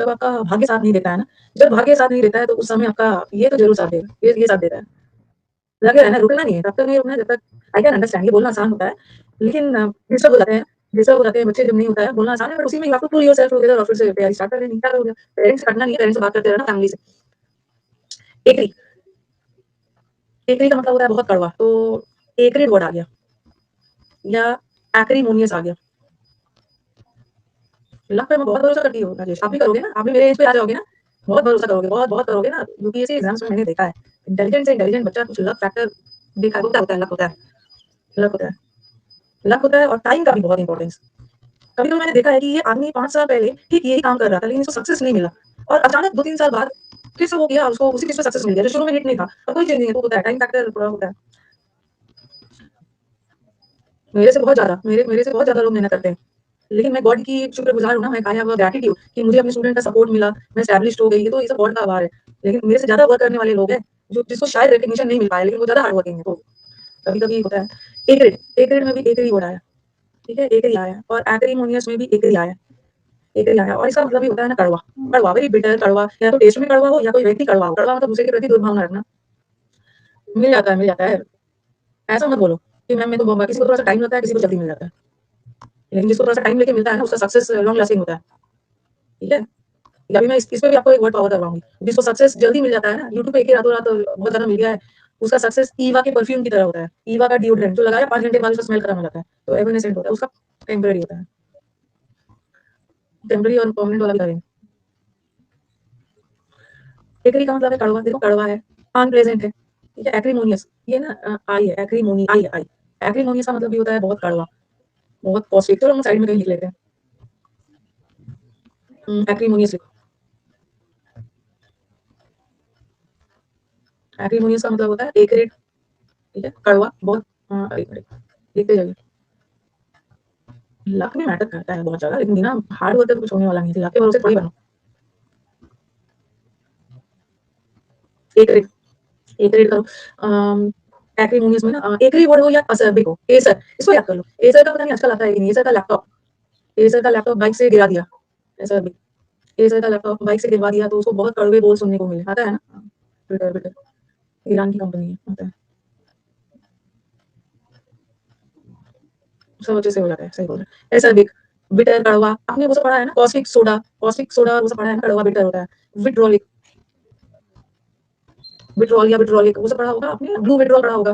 आपका भाग्य साथ नहीं देता है ना, जब भाग्य साथ नहीं देता है तो उस समय आपका ये तो जरूर साथ देगा, ये साथ देता है। लगे रहना, रुकना नहीं है, तब तक नहीं रुकना है जब तक। आई कैन अंडरस्टैंड, ये बोलना आसान होता है, लेकिन डिस्टर्ब हो जाते हैं, डिस्टर्ब हो जाते हैं बच्चे, जब नहीं होता है बोलना आसान है, बट उसी में you have to pull yourself together और फिर से तैयारी स्टार्ट कर देनी। क्या करोगे? पेरेंट्स से कटना नहीं है, पेरेंट्स से बात करते रहना, फैमिली से। एकरी, एकरी का मतलब होता है बहुत कड़वा, तो एकरी वर्ड आ गया, या एक्रीमोनियस आ गया। लक पे मैं बहुत भरोसा करती हूँ राजेश, आप भी करोगे ना, आप भी मेरे एज पे आ जाओगे ना, बहुत भरोसा करोगे, बहुत बहुत करोगे ना। यूपीएससी एग्जाम्स में मैंने देखा है, इंटेलिजेंट से इंटेलिजेंट बच्चा कुछ लक फैक्टर देखा होता है, लक होता है, लक होता है, लक होता है। और टाइम का भी बहुत इंपॉर्टेंस। कभी कभी मैंने देखा है कि ये आदमी 5 साल पहले ठीक यही काम कर रहा था, लेकिन इसको सक्सेस नहीं मिला, और अचानक 2-3 साल बाद फिर से वो किया, उसको उसी चीज में सक्सेस मिल गया जो शुरू में हिट नहीं था। अब कोई चीज नहीं है, वो होता है, टाइम फैक्टर थोड़ा होता है। मेरे से बहुत ज्यादा लोग मेहनत करते हैं, लेकिन मैं गॉड की शुक्रगुजार हूँ ना, मैं आई हैव ग्रैटिट्यूड कि मुझे अपने स्टूडेंट का सपोर्ट मिला, मैं एस्टैब्लिश्ड हो गई, ये तो ये सब गॉड का आभार है। लेकिन मेरे से ज्यादा वर्क करने वाले लोग हैं, जो जिसको शायद रिकग्निशन नहीं मिल पाया, लेकिन वो ज्यादा हार्ड वर्किंग है, तो कभी कभी होता है। एक ग्रेड में भी एक ही वर्ड आया, ठीक है, एक ही आया, और एक्रीमोनियस में भी एक ही आया, एक ही आया। और इसका मतलब भी होता है ना कड़वा, कड़वा वेरी बिटर, कड़वा, या तो टेस्ट में कड़वा हो, या कोई व्यक्ति कड़वा हो। कड़वा मतलब दूसरे के प्रति दुर्भावना रखना। मिल जाता है, मिल जाता है, ऐसा मत बोलो कि मैम मैं तो किसी को थोड़ा सा टाइम लगता है, किसी को जल्दी मिल जाता है, लेकिन जिसको थोड़ा सा टाइम लेके मिलता है ना, उसका सक्सेस लॉन्ग लास्टिंग होता है, ठीक है। या अभी मैं इस पे भी आपको एक वर्ड पावर करवाऊंगी, जिसको सक्सेस जल्दी मिल जाता है ना, यूट्यूब पे एक ही रातों रात बहुत ज्यादा मिल गया है, उसका सक्सेस ईवा के परफ्यूम की तरह होता है। ईवा का डिओड्रेंट जो लगाया 5 घंटे बाद उसका स्मेल खत्म हो जाता है, तो एवरनेसेंट होता है, उसका टेम्पररी होता है। टेम्पररी और परमानेंट वाला भी करेंगे। टेकरी का मतलब है कड़वा, देखो कड़वा है, अनप्लेजेंट है, ठीक है, एक्रिमोनियस ये ना आई है, एक्रिमोनी आई है, आई। एक्रिमोनियस का मतलब ये होता है बहुत कड़वा, बहुत कॉस्टली। चलो हम साइड में कहीं लिख लेते हैं। एक्रिमोनियस लिखो। एक्रिमोनियस का मतलब होता है एक्रेट, ठीक है, कड़वा बहुत। एक मिनट लिखते जाइए। लक में मैटर करता है बहुत ज़्यादा, लेकिन बिना हार्ड वर्क के तो कुछ होने वाला नहीं है। लक के भरोसे थोड़ी बनो। एक्रेट, एक्रेट करो। एक्रिमोनियस में ना एक्री वर्ड हो या असर्बिक हो, एसर इसको याद कर लो। एसर का पता नहीं आजकल आता है कि नहीं। एसर का लैपटॉप, एसर का लैपटॉप बाइक से गिरा दिया, असर्बिक। एसर का लैपटॉप बाइक से गिरवा दिया तो उसको बहुत कड़वे बोल सुनने को मिले, आता है ना। ट्विटर ट्विटर ईरान की कंपनी है, आता है। सब अच्छे से हो जाता है, सही बोल रहे हैं। एसर्बिक, बिटर कड़वा, आपने वो सब पढ़ा है ना, कॉस्टिक सोडा, कॉस्टिक सोडा वो सब पढ़ा है ना, कड़वा बिटर होता है। विट्रोलिक, विट्रॉल या विट्रोलिक वो सब पढ़ा होगा आपने। ब्लू विट्रॉल पढ़ा होगा।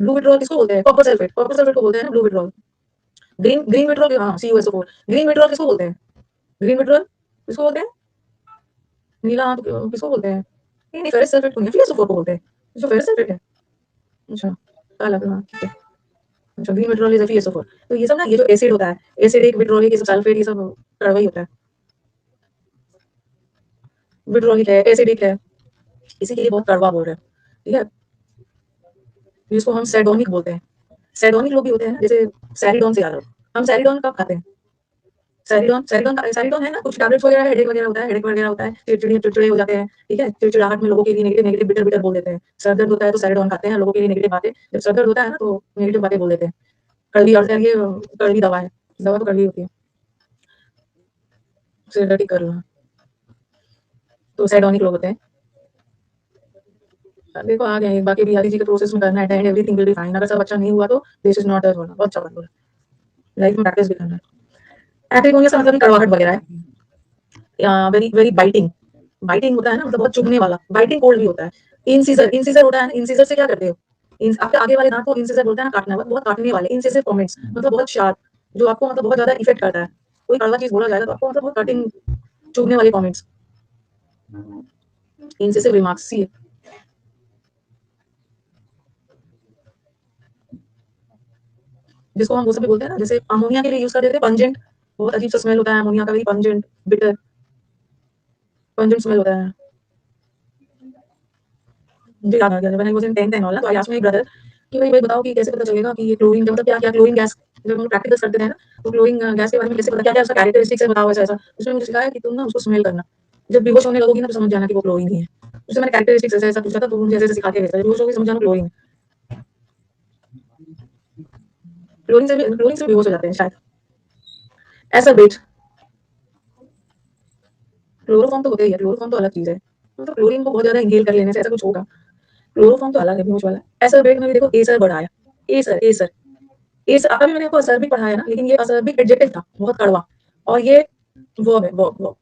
ब्लू विट्रॉल किसको बोलते हैं? कॉपर सल्फेट, कॉपर सल्फेट को बोलते हैं ना blue vitriol. Green green vitriol, हाँ CuSO4। ग्रीन विट्रॉल किसको बोलते हैं? ग्रीन विट्रॉल किसको बोलते हैं? नीला, हाँ, तो किसको बोलते हैं? नहीं नहीं, फेरस सल्फेट को नहीं, FeSO4 को बोलते हैं। जो फेरस सल्फेट है। अच्छा, अलग, हाँ ठीक है। अच्छा, ग्रीन विट्रॉल इज FeSO4। तो ये सब ना, ये जो एसिड होता है, एसिडिक विट्रॉलिक, ये सब सल्फेट, ये सब कड़वा ही होता है। विट्रॉलिक है, एसिडिक है, इसी के लिए बहुत कड़वा बोल रहे हैं, ठीक है। जिसको हम सैडोनिक बोलते हैं। सैडोनिक लोग भी होते हैं ना, जैसे सैरिडोन से याद रखो। हम सैरिडोन कब खाते हैं? सैरिडोन, सैरिडोन है ना, कुछ टैबलेट्स वगैरह, हेडेक वगैरह होता है, हेडेक वगैरह होता है, चिड़चिड़े हो जाते हैं, ठीक है। चिड़चिड़ाहट में लोगों के लिए नेगेटिव नेगेटिव बिटर बिटर बोल देते हैं। सर दर्द होता है तो सैरिडोन खाते हैं, लोगों के लिए नेगेटिव बातें। जब सर दर्द होता है ना तो नेगेटिव बातें बोल देते हैं। कड़वी, और ये कड़वी दवा है, दवा तो कड़वी होती है। सिर दर्द ठीक कर लो, तो सैडोनिक लोग होते हैं। देखो आ गए, बाकी बिहारी जी के प्रोसेस में करना है, and everything will be fine. अगर सब अच्छा नहीं हुआ तो दिस इज नॉट अ बोलना, बहुत अच्छा बात बोला। लाइफ में प्रैक्टिस भी करना है। एपिगोनिया से मतलब कड़वाहट वगैरह है, वेरी वेरी बाइटिंग। बाइटिंग होता है ना, मतलब बहुत चुभने वाला। बाइटिंग कोल्ड भी होता है। इंसिजर, इंसिजर होता है ना, इंसिजर से क्या करते हो? आपके आगे वाले दांत को इंसिजर बोलते हैं ना, काटना, बहुत काटने वाले इंसिसिव कमेंट्स, मतलब बहुत शार्प, जो आपको मतलब बहुत ज्यादा इफेक्ट करता है। कोई कड़वा चीज बोला जाएगा तो आपको मतलब बहुत कटिंग, चुभने वाले कमेंट्स, इंसिसिव रिमार्क्स। सी, जिसको हम वो सब भी बोलते हैं ना, जैसे अमोनिया के लिए यूज करते थे पंजेंट, बहुत अजीब सा स्मेल होता है अमोनिया का भी, पंजेंट, बिटर, पंजेंट स्मेल होता है। मुझे याद आ गया, जब मैंने was in 10th and all ना, तो आई आस्क्ड माय ब्रदर कि भाई भाई बताओ कि कैसे पता चलेगा कि ये क्लोरीन, मतलब क्या क्या क्लोरीन गैस, जब हम प्रैक्टिकल्स करते थे ना, तो क्लोरीन गैस के बारे में कैसे पता, क्या क्या उसका कैरेक्टरिस्टिक्स है, बताओ ऐसा ऐसा। उसने मुझे सिखाया कि तुम ना उसको स्मेल करना, जब बेहोश होने लगोगी ना तो समझ जाना कि वो क्लोरीन ही है। उससे मैंने कैरेक्टरिस्टिक्स ऐसा ऐसा पूछा था, तो मुझे ऐसे ऐसे सिखा के भेजा, जब बेहोश होगी समझ जाना क्लोरीन। क्लोरीन से बेहोश हो जाते हैं शायद। ऐसा बेट, क्लोरोफॉर्म तो होता ही है, क्लोरोफॉर्म तो अलग चीज है, मतलब क्लोरीन को बहुत ज्यादा इंहेल कर लेने से ऐसा कुछ होगा। क्लोरोफॉर्म तो अलग है, बेहोश वाला। ऐसा बेट में भी देखो एसर वर्ड आया, एसर, एसर, एसर। अभी मैंने आपको असर्बिक पढ़ाया ना, लेकिन ये असर्बिक एडजेक्टिव था, बहुत कड़वा। और ये वर्ब है, वर्ब।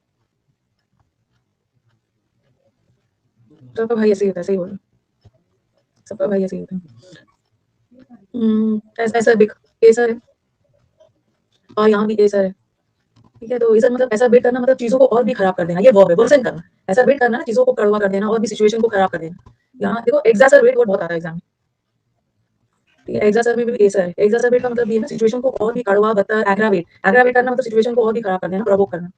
सबका भाई ऐसे ही होता है, सही बोल रहे हो। सबका भाई ऐसे ही होता है। ऐसा बिक, केसर है, और यहाँ भी केसर है, ठीक है। तो ये सब मतलब ऐसा बेट करना, मतलब चीजों को और भी खराब कर देना, ये वर्ब है, वर्सन करना। ऐसा बेट करना, चीजों को कड़वा कर देना और भी सिचुएशन को खराब कर देना। यहाँ देखो एग्जासरबेट वर्ड बहुत आता है एग्जाम में, ठीक है। एग्जासरबेट भी केसर है। एग्जासरबेट का मतलब ये है सिचुएशन को और भी कड़वा, बदतर, एग्रावेट, एग्रावेट करना मतलब सिचुएशन को और भी खराब कर देना, प्रवोक करना।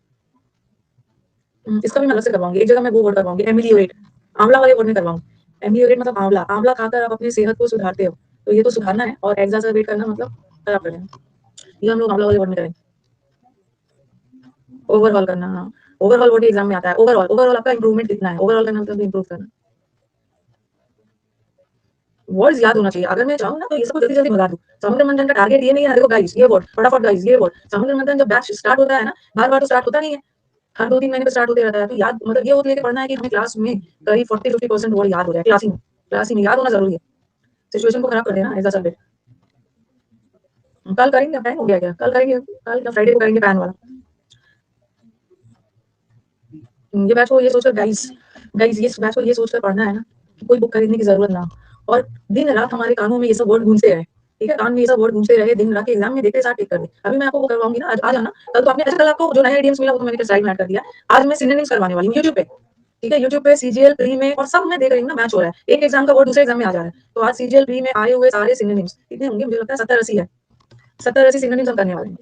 इसका भी मैं अलग से करवाऊंगी, एक जगह मैं वो वर्ड करवाऊंगी, एमिलियोरेट, आंवला वाले वर्ड में करवाऊंगी। एमिलियोरेट मतलब आंवला, आंवला खाकर आप अपनी सेहत को सुधारते हो, तो ये तो सुधारना है, और एग्जासरबेट करना मतलब खराब कर देना। ये हम लोग आंवला वाले वर्ड में करेंगे। ओवरऑल करना, हाँ। ओवरऑल वर्ड एग्जाम में आता है, ओवरऑल, ओवरऑल आपका इंप्रूवमेंट कितना है, ओवरऑल का मतलब इंप्रूव करना। वर्ड्स याद होना चाहिए, अगर मैं चाहूँ ना तो ये सब जल्दी जल्दी भगा दूं। समुद्र मंथन का टारगेट ये नहीं है, देखो गाइस ये वर्ड फटाफट, गाइस ये वर्ड, समुद्र मंथन जब बैच स्टार्ट होता है ना, बार बार तो स्टार्ट होता नहीं है, हर 2-3 महीने पे स्टार्ट होते रहता है। तो याद मतलब ये होता है कि पढ़ना है कि हमें क्लास में करीब 40-50% वर्ड याद हो जाए, क्लास ही में याद होना जरूरी है। सिचुएशन को खराब कर देना ऐसा सब। कल करेंगे, टाइम हो गया क्या? कल करेंगे, कल फ्राइडे को करेंगे पैन वाला। ये बैच को ये सोचकर गाइस, गाइस ये बैच को ये सोचकर पढ़ना है ना कि कोई बुक खरीदने की जरूरत ना हो, और दिन रात हमारे कानों में ये सब वर्ड गूंजते रहे, ठीक है। कान में ये सब वर्ड गूंजते रहे, दिन रात के एग्जाम में देखते साथ टिक कर दे। अभी मैं आपको वो करवाऊंगी ना, आज आ जाना। कल तो आपने अच्छा, कल आपको जो नया आइडियम्स मिला वो तो मैंने स्लाइड में ऐड कर दिया। आज मैं सिनोनिम्स करवाने वाली हूँ यूट्यूब पे, ठीक है, यूट्यूब पे सीजीएल प्री में और सब में देख रही हूँ ना मैच हो रहा है। एक एग्जाम का वर्ड दूसरे एग्जाम में आ जा रहा है। तो आज सीजीएल प्री में आए हुए सारे सिनोनिम्स कितने होंगे, मुझे लगता है 70-80 है। 70-80 सिनोनिम्स हम करने वाले हैं।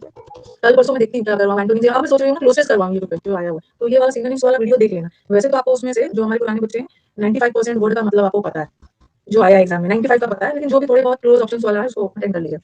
कल परसों मैं देखती हूँ क्या करवाऊँ एंटोनिम्स, अब मैं सोच रही हूँ ना क्लोज टेस्ट करवाऊँ यूट्यूब पे जो आया हुआ है। तो ये वाला सिनोनिम्स वाला वीडियो देख लेना। वैसे तो आपको उसमें से जो हमारे पुराने बच्चे हैं 95% वर्ड का मतलब आपको पता है, जो आया एग्जाम में 95 का पता है, लेकिन जो भी थोड़े बहुत क्लोज ऑप्शंस वाला है उसको अटेंड कर लीजिए।